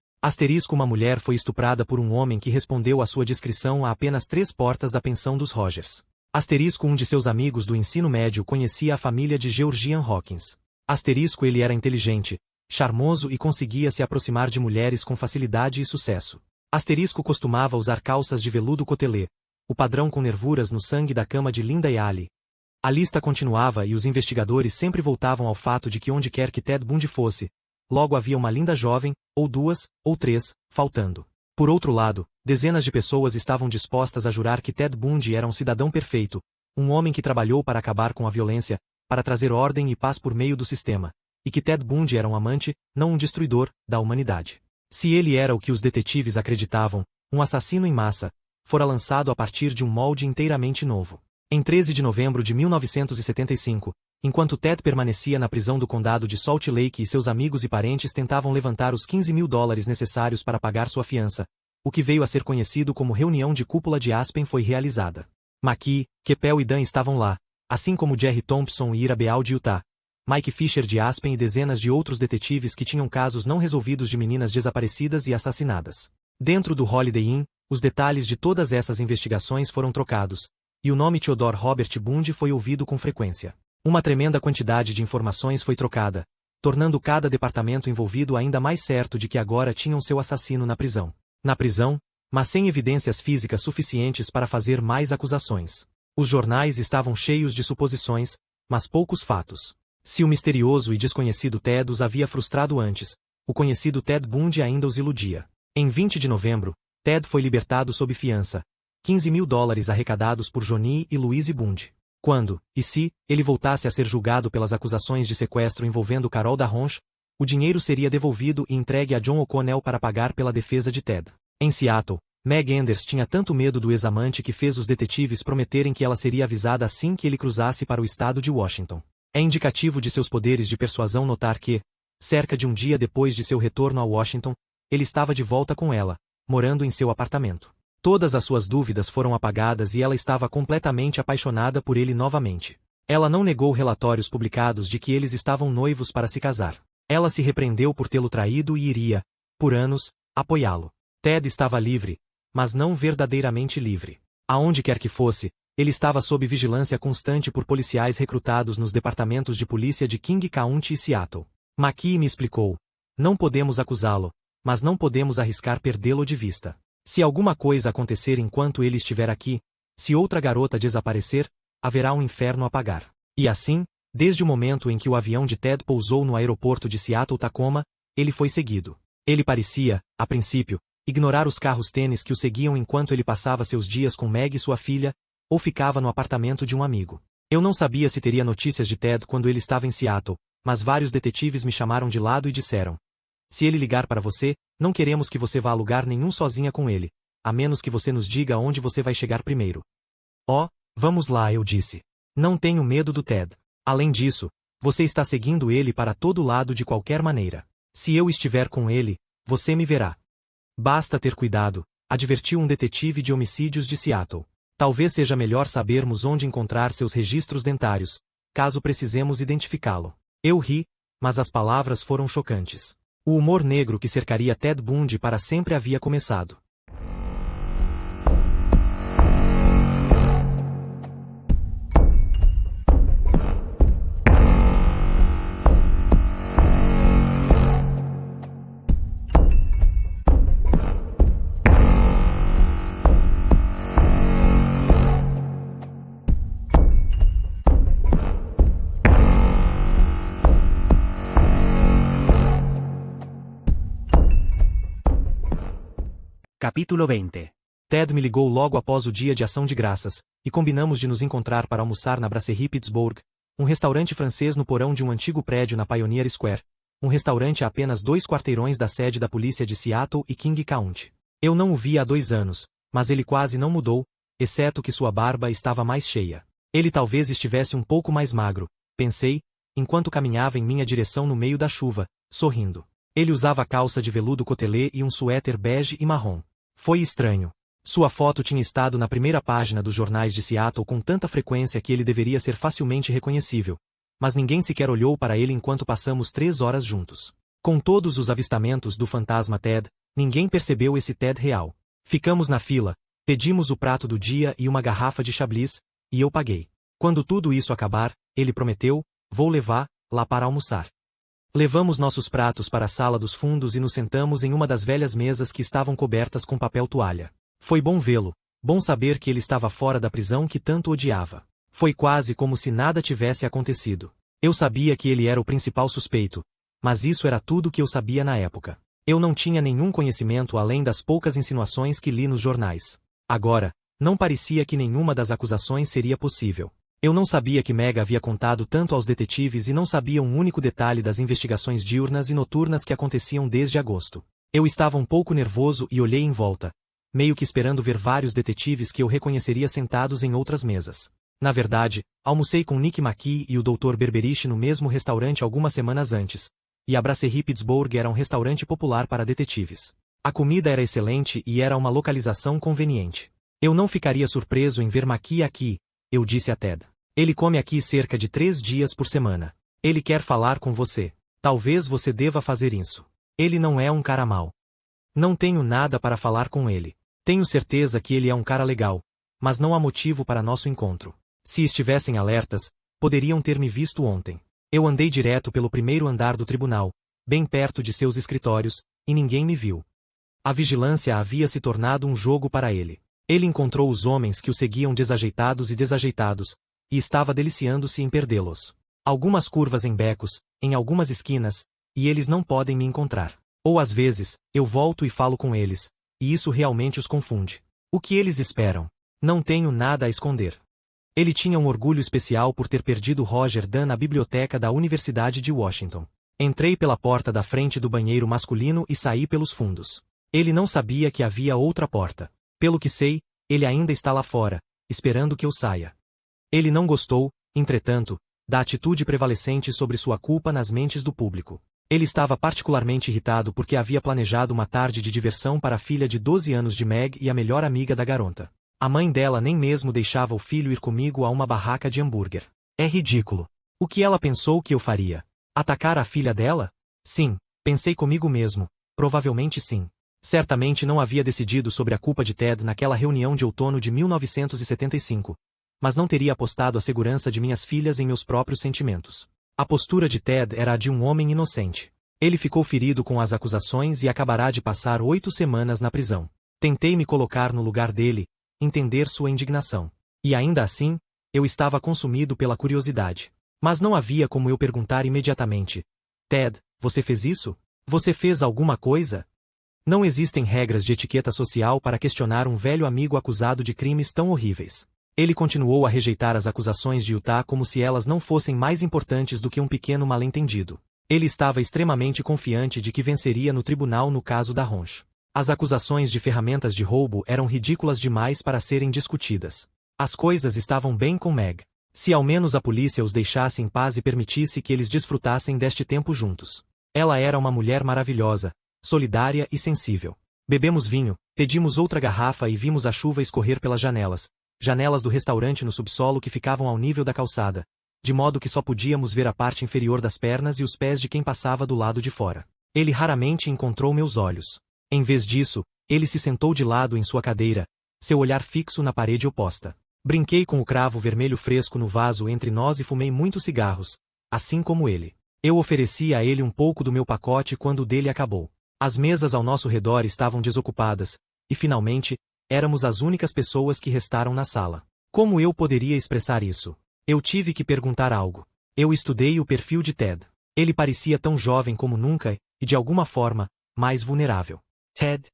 Uma mulher foi estuprada por um homem que respondeu à sua descrição a apenas 3 portas da pensão dos Rogers. Um de seus amigos do ensino médio conhecia a família de Georgian Hawkins. Ele era inteligente, charmoso e conseguia se aproximar de mulheres com facilidade e sucesso. Costumava usar calças de veludo cotelê, o padrão com nervuras no sangue da cama de Linda Eale. A lista continuava e os investigadores sempre voltavam ao fato de que onde quer que Ted Bundy fosse, logo havia uma Linda jovem, ou 2, ou 3, faltando. Por outro lado, dezenas de pessoas estavam dispostas a jurar que Ted Bundy era um cidadão perfeito, um homem que trabalhou para acabar com a violência, para trazer ordem e paz por meio do sistema, e que Ted Bundy era um amante, não um destruidor, da humanidade. Se ele era o que os detetives acreditavam, um assassino em massa, fora lançado a partir de um molde inteiramente novo. Em 13 de novembro de 1975, enquanto Ted permanecia na prisão do condado de Salt Lake e seus amigos e parentes tentavam levantar os $15.000 necessários para pagar sua fiança, o que veio a ser conhecido como reunião de cúpula de Aspen foi realizada. McKee, Keppel e Dan estavam lá, assim como Jerry Thompson e Ira Beal de Utah, Mike Fisher de Aspen e dezenas de outros detetives que tinham casos não resolvidos de meninas desaparecidas e assassinadas. Dentro do Holiday Inn, os detalhes de todas essas investigações foram trocados, e o nome Theodore Robert Bundy foi ouvido com frequência. Uma tremenda quantidade de informações foi trocada, tornando cada departamento envolvido ainda mais certo de que agora tinham seu assassino na prisão. Na prisão, mas sem evidências físicas suficientes para fazer mais acusações. Os jornais estavam cheios de suposições, mas poucos fatos. Se o misterioso e desconhecido Ted os havia frustrado antes, o conhecido Ted Bundy ainda os iludia. Em 20 de novembro, Ted foi libertado sob fiança, $15.000 arrecadados por Johnny e Louise Bundy. Quando, e se, ele voltasse a ser julgado pelas acusações de sequestro envolvendo Carol Darronch, o dinheiro seria devolvido e entregue a John O'Connell para pagar pela defesa de Ted. Em Seattle, Meg Enders tinha tanto medo do ex-amante que fez os detetives prometerem que ela seria avisada assim que ele cruzasse para o estado de Washington. É indicativo de seus poderes de persuasão notar que, cerca de um dia depois de seu retorno a Washington, ele estava de volta com ela, morando em seu apartamento. Todas as suas dúvidas foram apagadas e ela estava completamente apaixonada por ele novamente. Ela não negou relatórios publicados de que eles estavam noivos para se casar. Ela se repreendeu por tê-lo traído e iria, por anos, apoiá-lo. Ted estava livre, mas não verdadeiramente livre. Aonde quer que fosse, ele estava sob vigilância constante por policiais recrutados nos departamentos de polícia de King County e Seattle. McKee me explicou: não podemos acusá-lo, mas não podemos arriscar perdê-lo de vista. Se alguma coisa acontecer enquanto ele estiver aqui, se outra garota desaparecer, haverá um inferno a pagar. E assim, desde o momento em que o avião de Ted pousou no aeroporto de Seattle-Tacoma, ele foi seguido. Ele parecia, a princípio, ignorar os carros tênis que o seguiam enquanto ele passava seus dias com Meg e sua filha, ou ficava no apartamento de um amigo. Eu não sabia se teria notícias de Ted quando ele estava em Seattle, mas vários detetives me chamaram de lado e disseram: se ele ligar para você, não queremos que você vá a lugar nenhum sozinha com ele, a menos que você nos diga onde você vai chegar primeiro. Oh, vamos lá, eu disse. Não tenho medo do Ted. Além disso, você está seguindo ele para todo lado de qualquer maneira. Se eu estiver com ele, você me verá. Basta ter cuidado, advertiu um detetive de homicídios de Seattle. Talvez seja melhor sabermos onde encontrar seus registros dentários, caso precisemos identificá-lo. Eu ri, mas as palavras foram chocantes. O humor negro que cercaria Ted Bundy para sempre havia começado. Capítulo 20. Ted me ligou logo após o dia de ação de graças, e combinamos de nos encontrar para almoçar na Brasserie Pittsburgh, um restaurante francês no porão de um antigo prédio na Pioneer Square, um restaurante a apenas 2 quarteirões da sede da polícia de Seattle e King County. Eu não o via há 2 anos, mas ele quase não mudou, exceto que sua barba estava mais cheia. Ele talvez estivesse um pouco mais magro, pensei, enquanto caminhava em minha direção no meio da chuva, sorrindo. Ele usava calça de veludo cotelê e um suéter bege e marrom. Foi estranho. Sua foto tinha estado na primeira página dos jornais de Seattle com tanta frequência que ele deveria ser facilmente reconhecível. Mas ninguém sequer olhou para ele enquanto passamos 3 horas juntos. Com todos os avistamentos do fantasma Ted, ninguém percebeu esse Ted real. Ficamos na fila, pedimos o prato do dia e uma garrafa de Chablis, e eu paguei. Quando tudo isso acabar, ele prometeu: vou levar lá para almoçar. Levamos nossos pratos para a sala dos fundos e nos sentamos em uma das velhas mesas que estavam cobertas com papel toalha. Foi bom vê-lo, bom saber que ele estava fora da prisão que tanto odiava. Foi quase como se nada tivesse acontecido. Eu sabia que ele era o principal suspeito, mas isso era tudo que eu sabia na época. Eu não tinha nenhum conhecimento além das poucas insinuações que li nos jornais. Agora, não parecia que nenhuma das acusações seria possível. Eu não sabia que Meg havia contado tanto aos detetives e não sabia um único detalhe das investigações diurnas e noturnas que aconteciam desde agosto. Eu estava um pouco nervoso e olhei em volta, meio que esperando ver vários detetives que eu reconheceria sentados em outras mesas. Na verdade, almocei com Nick McKee e o Dr. Berberich no mesmo restaurante algumas semanas antes, e a Brasserie Pittsburgh era um restaurante popular para detetives. A comida era excelente e era uma localização conveniente. Eu não ficaria surpreso em ver McKee aqui, eu disse a Ted. Ele come aqui cerca de 3 dias por semana. Ele quer falar com você. Talvez você deva fazer isso. Ele não é um cara mau. Não tenho nada para falar com ele. Tenho certeza que ele é um cara legal, mas não há motivo para nosso encontro. Se estivessem alertas, poderiam ter me visto ontem. Eu andei direto pelo primeiro andar do tribunal, bem perto de seus escritórios, e ninguém me viu. A vigilância havia se tornado um jogo para ele. Ele encontrou os homens que o seguiam desajeitados e desajeitados, e estava deliciando-se em perdê-los. Algumas curvas em becos, em algumas esquinas, e eles não podem me encontrar. Ou às vezes, eu volto e falo com eles, e isso realmente os confunde. O que eles esperam? Não tenho nada a esconder. Ele tinha um orgulho especial por ter perdido Roger Dunn na biblioteca da Universidade de Washington. Entrei pela porta da frente do banheiro masculino e saí pelos fundos. Ele não sabia que havia outra porta. Pelo que sei, ele ainda está lá fora, esperando que eu saia. Ele não gostou, entretanto, da atitude prevalecente sobre sua culpa nas mentes do público. Ele estava particularmente irritado porque havia planejado uma tarde de diversão para a filha de 12 anos de Meg e a melhor amiga da garota. A mãe dela nem mesmo deixava o filho ir comigo a uma barraca de hambúrguer. É ridículo. O que ela pensou que eu faria? Atacar a filha dela? Sim, pensei comigo mesmo, provavelmente sim. Certamente não havia decidido sobre a culpa de Ted naquela reunião de outono de 1975. Mas não teria apostado a segurança de minhas filhas em meus próprios sentimentos. A postura de Ted era a de um homem inocente. Ele ficou ferido com as acusações e acabará de passar 8 semanas na prisão. Tentei me colocar no lugar dele, entender sua indignação. E ainda assim, eu estava consumido pela curiosidade. Mas não havia como eu perguntar imediatamente: Ted, você fez isso? Você fez alguma coisa? Não existem regras de etiqueta social para questionar um velho amigo acusado de crimes tão horríveis. Ele continuou a rejeitar as acusações de Utah como se elas não fossem mais importantes do que um pequeno mal-entendido. Ele estava extremamente confiante de que venceria no tribunal no caso da Ronch. As acusações de ferramentas de roubo eram ridículas demais para serem discutidas. As coisas estavam bem com Meg. Se ao menos a polícia os deixasse em paz e permitisse que eles desfrutassem deste tempo juntos. Ela era uma mulher maravilhosa, solidária e sensível. Bebemos vinho, pedimos outra garrafa e vimos a chuva escorrer pelas janelas do restaurante no subsolo que ficavam ao nível da calçada, de modo que só podíamos ver a parte inferior das pernas e os pés de quem passava do lado de fora. Ele raramente encontrou meus olhos. Em vez disso, ele se sentou de lado em sua cadeira, seu olhar fixo na parede oposta. Brinquei com o cravo vermelho fresco no vaso entre nós e fumei muitos cigarros, assim como ele. Eu ofereci a ele um pouco do meu pacote quando o dele acabou. As mesas ao nosso redor estavam desocupadas, e finalmente, éramos as únicas pessoas que restaram na sala. Como eu poderia expressar isso? Eu tive que perguntar algo. Eu estudei o perfil de Ted. Ele parecia tão jovem como nunca, e de alguma forma, mais vulnerável. Ted,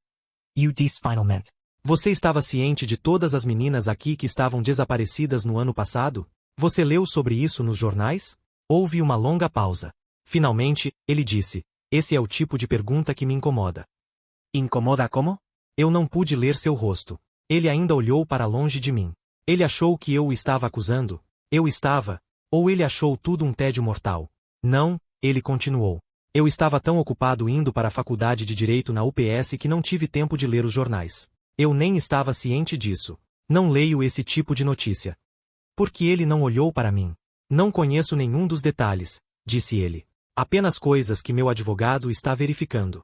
you disse finalmente. Você estava ciente de todas as meninas aqui que estavam desaparecidas no ano passado? Você leu sobre isso nos jornais? Houve uma longa pausa. Finalmente, ele disse: esse é o tipo de pergunta que me incomoda. ¿Incomoda como? Eu não pude ler seu rosto. Ele ainda olhou para longe de mim. Ele achou que eu o estava acusando? Eu estava? Ou ele achou tudo um tédio mortal? Não, ele continuou. Eu estava tão ocupado indo para a faculdade de Direito na UPS que não tive tempo de ler os jornais. Eu nem estava ciente disso. Não leio esse tipo de notícia. Por que ele não olhou para mim? Não conheço nenhum dos detalhes, disse ele. Apenas coisas que meu advogado está verificando.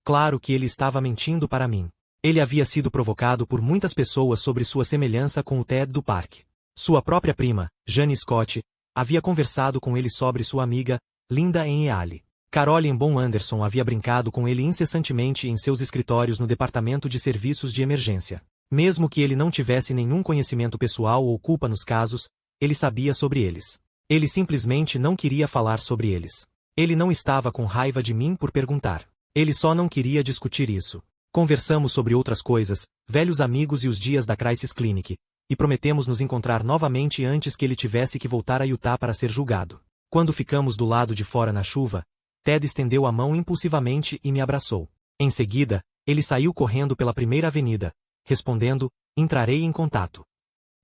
Claro que ele estava mentindo para mim. Ele havia sido provocado por muitas pessoas sobre sua semelhança com o Ted do parque. Sua própria prima, Jane Scott, havia conversado com ele sobre sua amiga, Linda Eale. Caroline Bon Anderson havia brincado com ele incessantemente em seus escritórios no departamento de serviços de emergência. Mesmo que ele não tivesse nenhum conhecimento pessoal ou culpa nos casos, ele sabia sobre eles. Ele simplesmente não queria falar sobre eles. Ele não estava com raiva de mim por perguntar. Ele só não queria discutir isso. Conversamos sobre outras coisas, velhos amigos e os dias da Crisis Clinic, e prometemos nos encontrar novamente antes que ele tivesse que voltar a Utah para ser julgado. Quando ficamos do lado de fora na chuva, Ted estendeu a mão impulsivamente e me abraçou. Em seguida, ele saiu correndo pela primeira avenida, respondendo, entrarei em contato.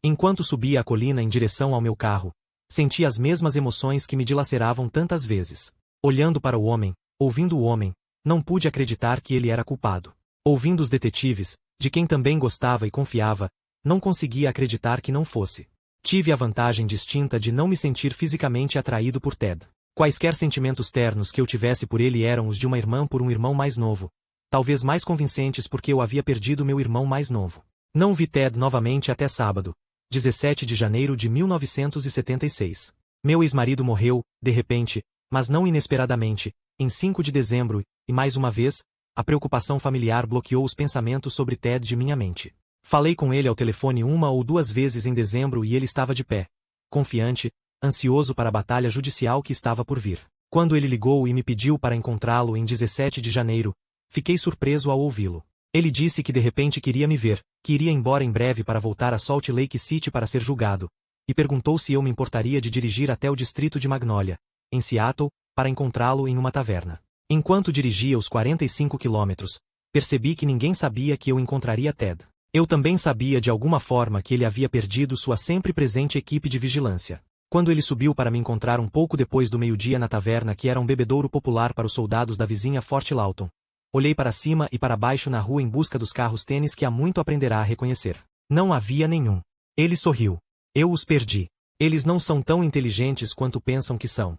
Enquanto subia a colina em direção ao meu carro, senti as mesmas emoções que me dilaceravam tantas vezes. Olhando para o homem, ouvindo o homem, não pude acreditar que ele era culpado. Ouvindo os detetives, de quem também gostava e confiava, não conseguia acreditar que não fosse. Tive a vantagem distinta de não me sentir fisicamente atraído por Ted. Quaisquer sentimentos ternos que eu tivesse por ele eram os de uma irmã por um irmão mais novo, talvez mais convincentes porque eu havia perdido meu irmão mais novo. Não vi Ted novamente até sábado, 17 de janeiro de 1976. Meu ex-marido morreu, de repente, mas não inesperadamente, em 5 de dezembro, e mais uma vez, a preocupação familiar bloqueou os pensamentos sobre Ted de minha mente. Falei com ele ao telefone 1 ou 2 vezes em dezembro e ele estava de pé, confiante, ansioso para a batalha judicial que estava por vir. Quando ele ligou e me pediu para encontrá-lo em 17 de janeiro, fiquei surpreso ao ouvi-lo. Ele disse que de repente queria me ver, que iria embora em breve para voltar a Salt Lake City para ser julgado, e perguntou se eu me importaria de dirigir até o distrito de Magnolia, em Seattle, para encontrá-lo em uma taverna. Enquanto dirigia os 45 quilômetros, percebi que ninguém sabia que eu encontraria Ted. Eu também sabia de alguma forma que ele havia perdido sua sempre presente equipe de vigilância. Quando ele subiu para me encontrar um pouco depois do meio-dia na taverna que era um bebedouro popular para os soldados da vizinha Fort Lawton, olhei para cima e para baixo na rua em busca dos carros tênis que há muito aprenderá a reconhecer. Não havia nenhum. Ele sorriu. Eu os perdi. Eles não são tão inteligentes quanto pensam que são.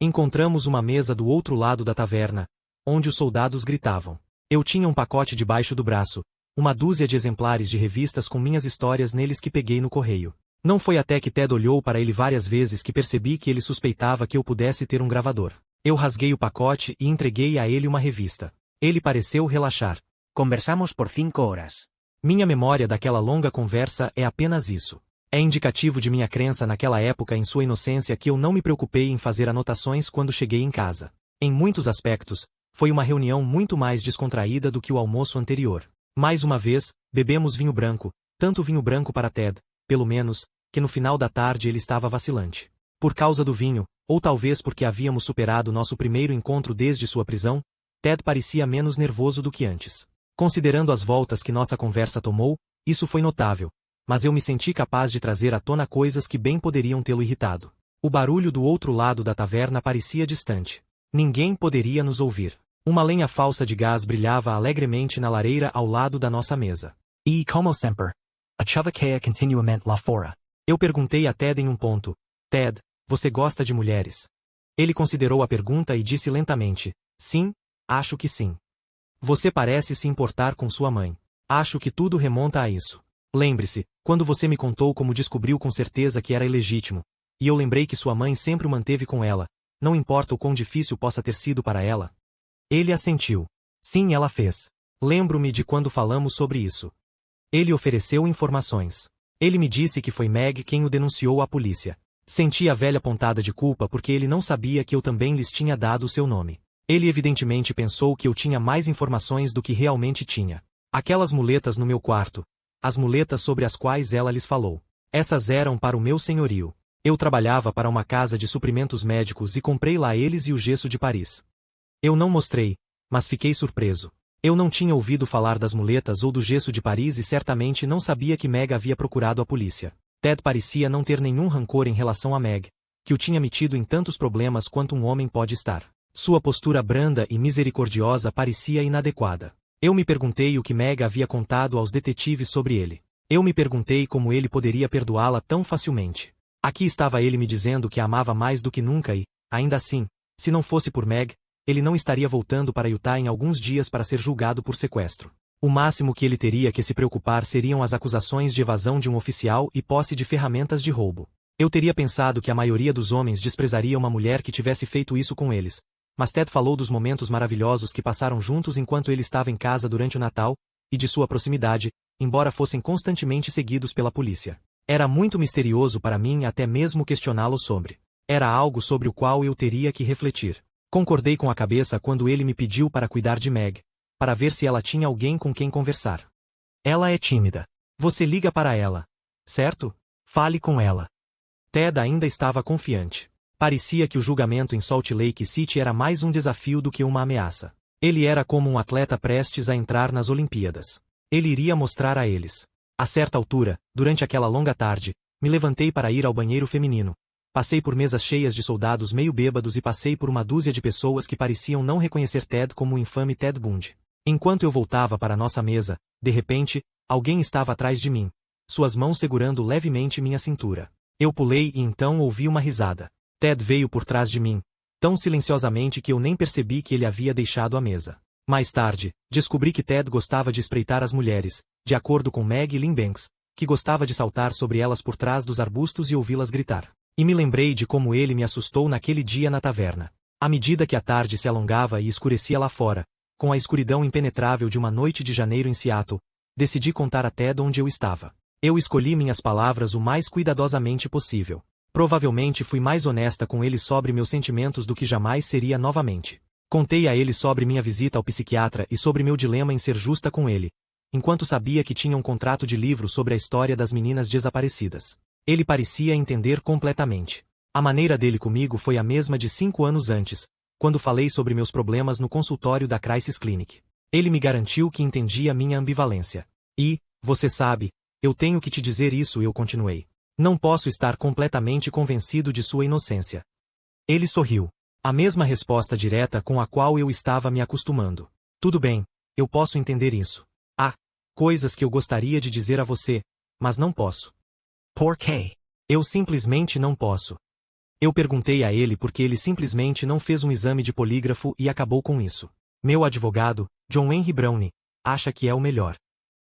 Encontramos uma mesa do outro lado da taverna, onde os soldados gritavam. Eu tinha um pacote debaixo do braço, uma dúzia de exemplares de revistas com minhas histórias neles que peguei no correio. Não foi até que Ted olhou para ele várias vezes que percebi que ele suspeitava que eu pudesse ter um gravador. Eu rasguei o pacote e entreguei a ele uma revista. Ele pareceu relaxar. Conversamos por 5 horas. Minha memória daquela longa conversa é apenas isso. É indicativo de minha crença naquela época em sua inocência que eu não me preocupei em fazer anotações quando cheguei em casa. Em muitos aspectos, foi uma reunião muito mais descontraída do que o almoço anterior. Mais uma vez, bebemos vinho branco, tanto vinho branco para Ted, pelo menos, que no final da tarde ele estava vacilante. Por causa do vinho, ou talvez porque havíamos superado nosso primeiro encontro desde sua prisão, Ted parecia menos nervoso do que antes. Considerando as voltas que nossa conversa tomou, isso foi notável, mas eu me senti capaz de trazer à tona coisas que bem poderiam tê-lo irritado. O barulho do outro lado da taverna parecia distante. Ninguém poderia nos ouvir. Uma lenha falsa de gás brilhava alegremente na lareira ao lado da nossa mesa. E como sempre, a chavaqueia continuamente lá fora. Eu perguntei a Ted em um ponto. Ted, você gosta de mulheres? Ele considerou a pergunta e disse lentamente, sim, acho que sim. Você parece se importar com sua mãe. Acho que tudo remonta a isso. Lembre-se, quando você me contou como descobriu com certeza que era ilegítimo, e eu lembrei que sua mãe sempre o manteve com ela, não importa o quão difícil possa ter sido para ela. Ele assentiu. Sim, ela fez. Lembro-me de quando falamos sobre isso. Ele ofereceu informações. Ele me disse que foi Meg quem o denunciou à polícia. Senti a velha pontada de culpa porque ele não sabia que eu também lhes tinha dado o seu nome. Ele evidentemente pensou que eu tinha mais informações do que realmente tinha. Aquelas muletas no meu quarto. As muletas sobre as quais ela lhes falou. Essas eram para o meu senhorio. Eu trabalhava para uma casa de suprimentos médicos e comprei lá eles e o gesso de Paris. Eu não mostrei, mas fiquei surpreso. Eu não tinha ouvido falar das muletas ou do gesso de Paris e certamente não sabia que Meg havia procurado a polícia. Ted parecia não ter nenhum rancor em relação a Meg, que o tinha metido em tantos problemas quanto um homem pode estar. Sua postura branda e misericordiosa parecia inadequada. Eu me perguntei o que Meg havia contado aos detetives sobre ele. Eu me perguntei como ele poderia perdoá-la tão facilmente. Aqui estava ele me dizendo que a amava mais do que nunca e, ainda assim, se não fosse por Meg, ele não estaria voltando para Utah em alguns dias para ser julgado por sequestro. O máximo que ele teria que se preocupar seriam as acusações de evasão de um oficial e posse de ferramentas de roubo. Eu teria pensado que a maioria dos homens desprezaria uma mulher que tivesse feito isso com eles, mas Ted falou dos momentos maravilhosos que passaram juntos enquanto ele estava em casa durante o Natal, e de sua proximidade, embora fossem constantemente seguidos pela polícia. Era muito misterioso para mim até mesmo questioná-lo sobre. Era algo sobre o qual eu teria que refletir. Concordei com a cabeça quando ele me pediu para cuidar de Meg, para ver se ela tinha alguém com quem conversar. Ela é tímida. Você liga para ela. certo? Fale com ela. Ted ainda estava confiante. Parecia que o julgamento em Salt Lake City era mais um desafio do que uma ameaça. Ele era como um atleta prestes a entrar nas Olimpíadas. Ele iria mostrar a eles. A certa altura, durante aquela longa tarde, me levantei para ir ao banheiro feminino. Passei por mesas cheias de soldados meio bêbados e passei por uma dúzia de pessoas que pareciam não reconhecer Ted como o infame Ted Bundy. Enquanto eu voltava para nossa mesa, de repente, alguém estava atrás de mim, suas mãos segurando levemente minha cintura. Eu pulei e então ouvi uma risada. Ted veio por trás de mim, tão silenciosamente que eu nem percebi que ele havia deixado a mesa. Mais tarde, descobri que Ted gostava de espreitar as mulheres, de acordo com Meg Lynn Banks, que gostava de saltar sobre elas por trás dos arbustos e ouvi-las gritar. E me lembrei de como ele me assustou naquele dia na taverna. À medida que a tarde se alongava e escurecia lá fora, com a escuridão impenetrável de uma noite de janeiro em Seattle, decidi contar a Ted onde eu estava. Eu escolhi minhas palavras o mais cuidadosamente possível. Provavelmente fui mais honesta com ele sobre meus sentimentos do que jamais seria novamente. Contei a ele sobre minha visita ao psiquiatra e sobre meu dilema em ser justa com ele, enquanto sabia que tinha um contrato de livro sobre a história das meninas desaparecidas. Ele parecia entender completamente. A maneira dele comigo foi a mesma de 5 anos antes, quando falei sobre meus problemas no consultório da Crisis Clinic. Ele me garantiu que entendia minha ambivalência. E, você sabe, eu tenho que te dizer isso, eu continuei. Não posso estar completamente convencido de sua inocência. Ele sorriu. A mesma resposta direta com a qual eu estava me acostumando. Tudo bem, eu posso entender isso. Há coisas que eu gostaria de dizer a você, mas não posso. Por quê? Eu simplesmente não posso. Eu perguntei a ele porque ele simplesmente não fez um exame de polígrafo e acabou com isso. Meu advogado, John Henry Browne, acha que é o melhor.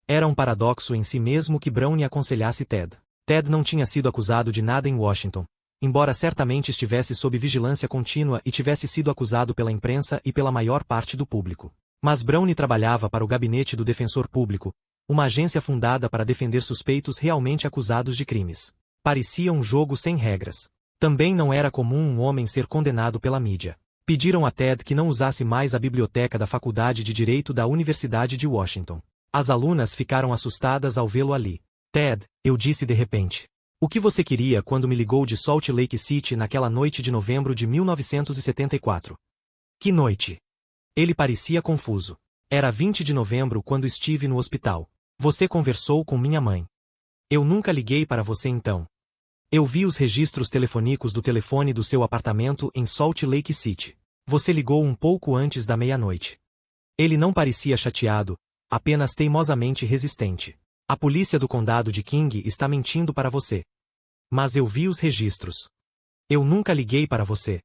Era um paradoxo em si mesmo que Browne aconselhasse Ted. Ted não tinha sido acusado de nada em Washington, embora certamente estivesse sob vigilância contínua e tivesse sido acusado pela imprensa e pela maior parte do público. Mas Browne trabalhava para o gabinete do defensor público, uma agência fundada para defender suspeitos realmente acusados de crimes. Parecia um jogo sem regras. Também não era comum um homem ser condenado pela mídia. Pediram a Ted que não usasse mais a biblioteca da Faculdade de Direito da Universidade de Washington. As alunas ficaram assustadas ao vê-lo ali. Ted, eu disse de repente. O que você queria quando me ligou de Salt Lake City naquela noite de novembro de 1974? Que noite? Ele parecia confuso. Era 20 de novembro quando estive no hospital. Você conversou com minha mãe. Eu nunca liguei para você então. Eu vi os registros telefônicos do telefone do seu apartamento em Salt Lake City. Você ligou um pouco antes da meia-noite. Ele não parecia chateado, apenas teimosamente resistente. A polícia do condado de King está mentindo para você. Mas eu vi os registros. Eu nunca liguei para você.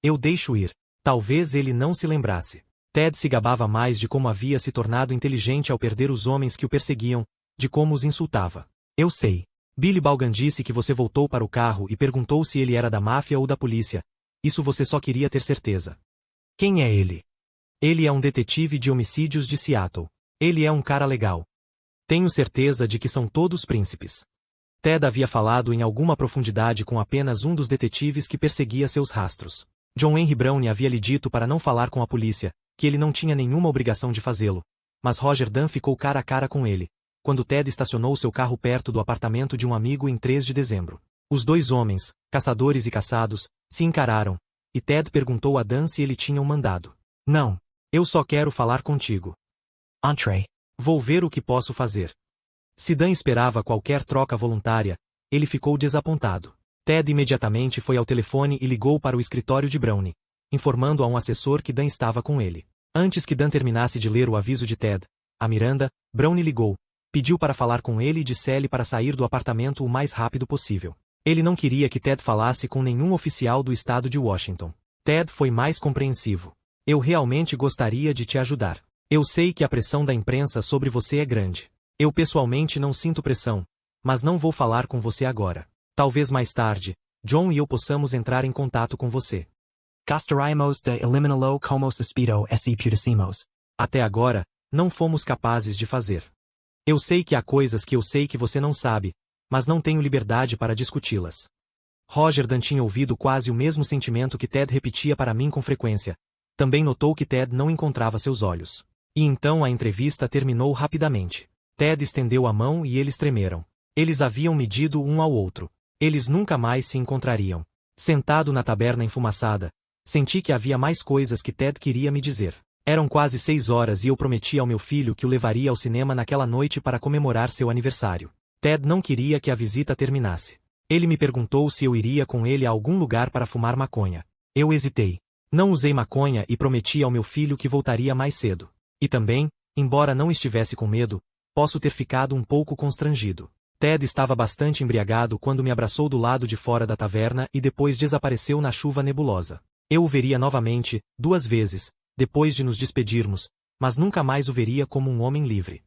Eu deixo ir. Talvez ele não se lembrasse. Ted se gabava mais de como havia se tornado inteligente ao perder os homens que o perseguiam, de como os insultava. Eu sei. Billy Balgan disse que você voltou para o carro e perguntou se ele era da máfia ou da polícia. Isso você só queria ter certeza. Quem é ele? Ele é um detetive de homicídios de Seattle. Ele é um cara legal. Tenho certeza de que são todos príncipes. Ted havia falado em alguma profundidade com apenas um dos detetives que perseguia seus rastros. John Henry Browne havia lhe dito para não falar com a polícia, que ele não tinha nenhuma obrigação de fazê-lo. Mas Roger Dunn ficou cara a cara com ele, quando Ted estacionou seu carro perto do apartamento de um amigo em 3 de dezembro. Os dois homens, caçadores e caçados, se encararam, e Ted perguntou a Dunn se ele tinha um mandado. Não. Eu só quero falar contigo. Entrei. Vou ver o que posso fazer. Se Dunn esperava qualquer troca voluntária, ele ficou desapontado. Ted imediatamente foi ao telefone e ligou para o escritório de Browne, informando a um assessor que Dunn estava com ele. Antes que Dunn terminasse de ler o aviso de Ted, a Miranda, Browne ligou, pediu para falar com ele e disse-lhe para sair do apartamento o mais rápido possível. Ele não queria que Ted falasse com nenhum oficial do estado de Washington. Ted foi mais compreensivo. Eu realmente gostaria de te ajudar. Eu sei que a pressão da imprensa sobre você é grande. Eu pessoalmente não sinto pressão, mas não vou falar com você agora. Talvez mais tarde, John e eu possamos entrar em contato com você. Gostaríamos de eliminá-lo como suspeito se pudéssemos. Até agora, não fomos capazes de fazer. Eu sei que há coisas que eu sei que você não sabe, mas não tenho liberdade para discuti-las. Roger Dunn tinha ouvido quase o mesmo sentimento que Ted repetia para mim com frequência. Também notou que Ted não encontrava seus olhos. E então a entrevista terminou rapidamente. Ted estendeu a mão e eles tremeram. Eles haviam medido um ao outro. Eles nunca mais se encontrariam. Sentado na taberna enfumaçada, senti que havia mais coisas que Ted queria me dizer. Eram quase 6 horas e eu prometi ao meu filho que o levaria ao cinema naquela noite para comemorar seu aniversário. Ted não queria que a visita terminasse. Ele me perguntou se eu iria com ele a algum lugar para fumar maconha. Eu hesitei. Não usei maconha e prometi ao meu filho que voltaria mais cedo. E também, embora não estivesse com medo, posso ter ficado um pouco constrangido. Ted estava bastante embriagado quando me abraçou do lado de fora da taverna e depois desapareceu na chuva nebulosa. Eu o veria novamente, 2 vezes, depois de nos despedirmos, mas nunca mais o veria como um homem livre.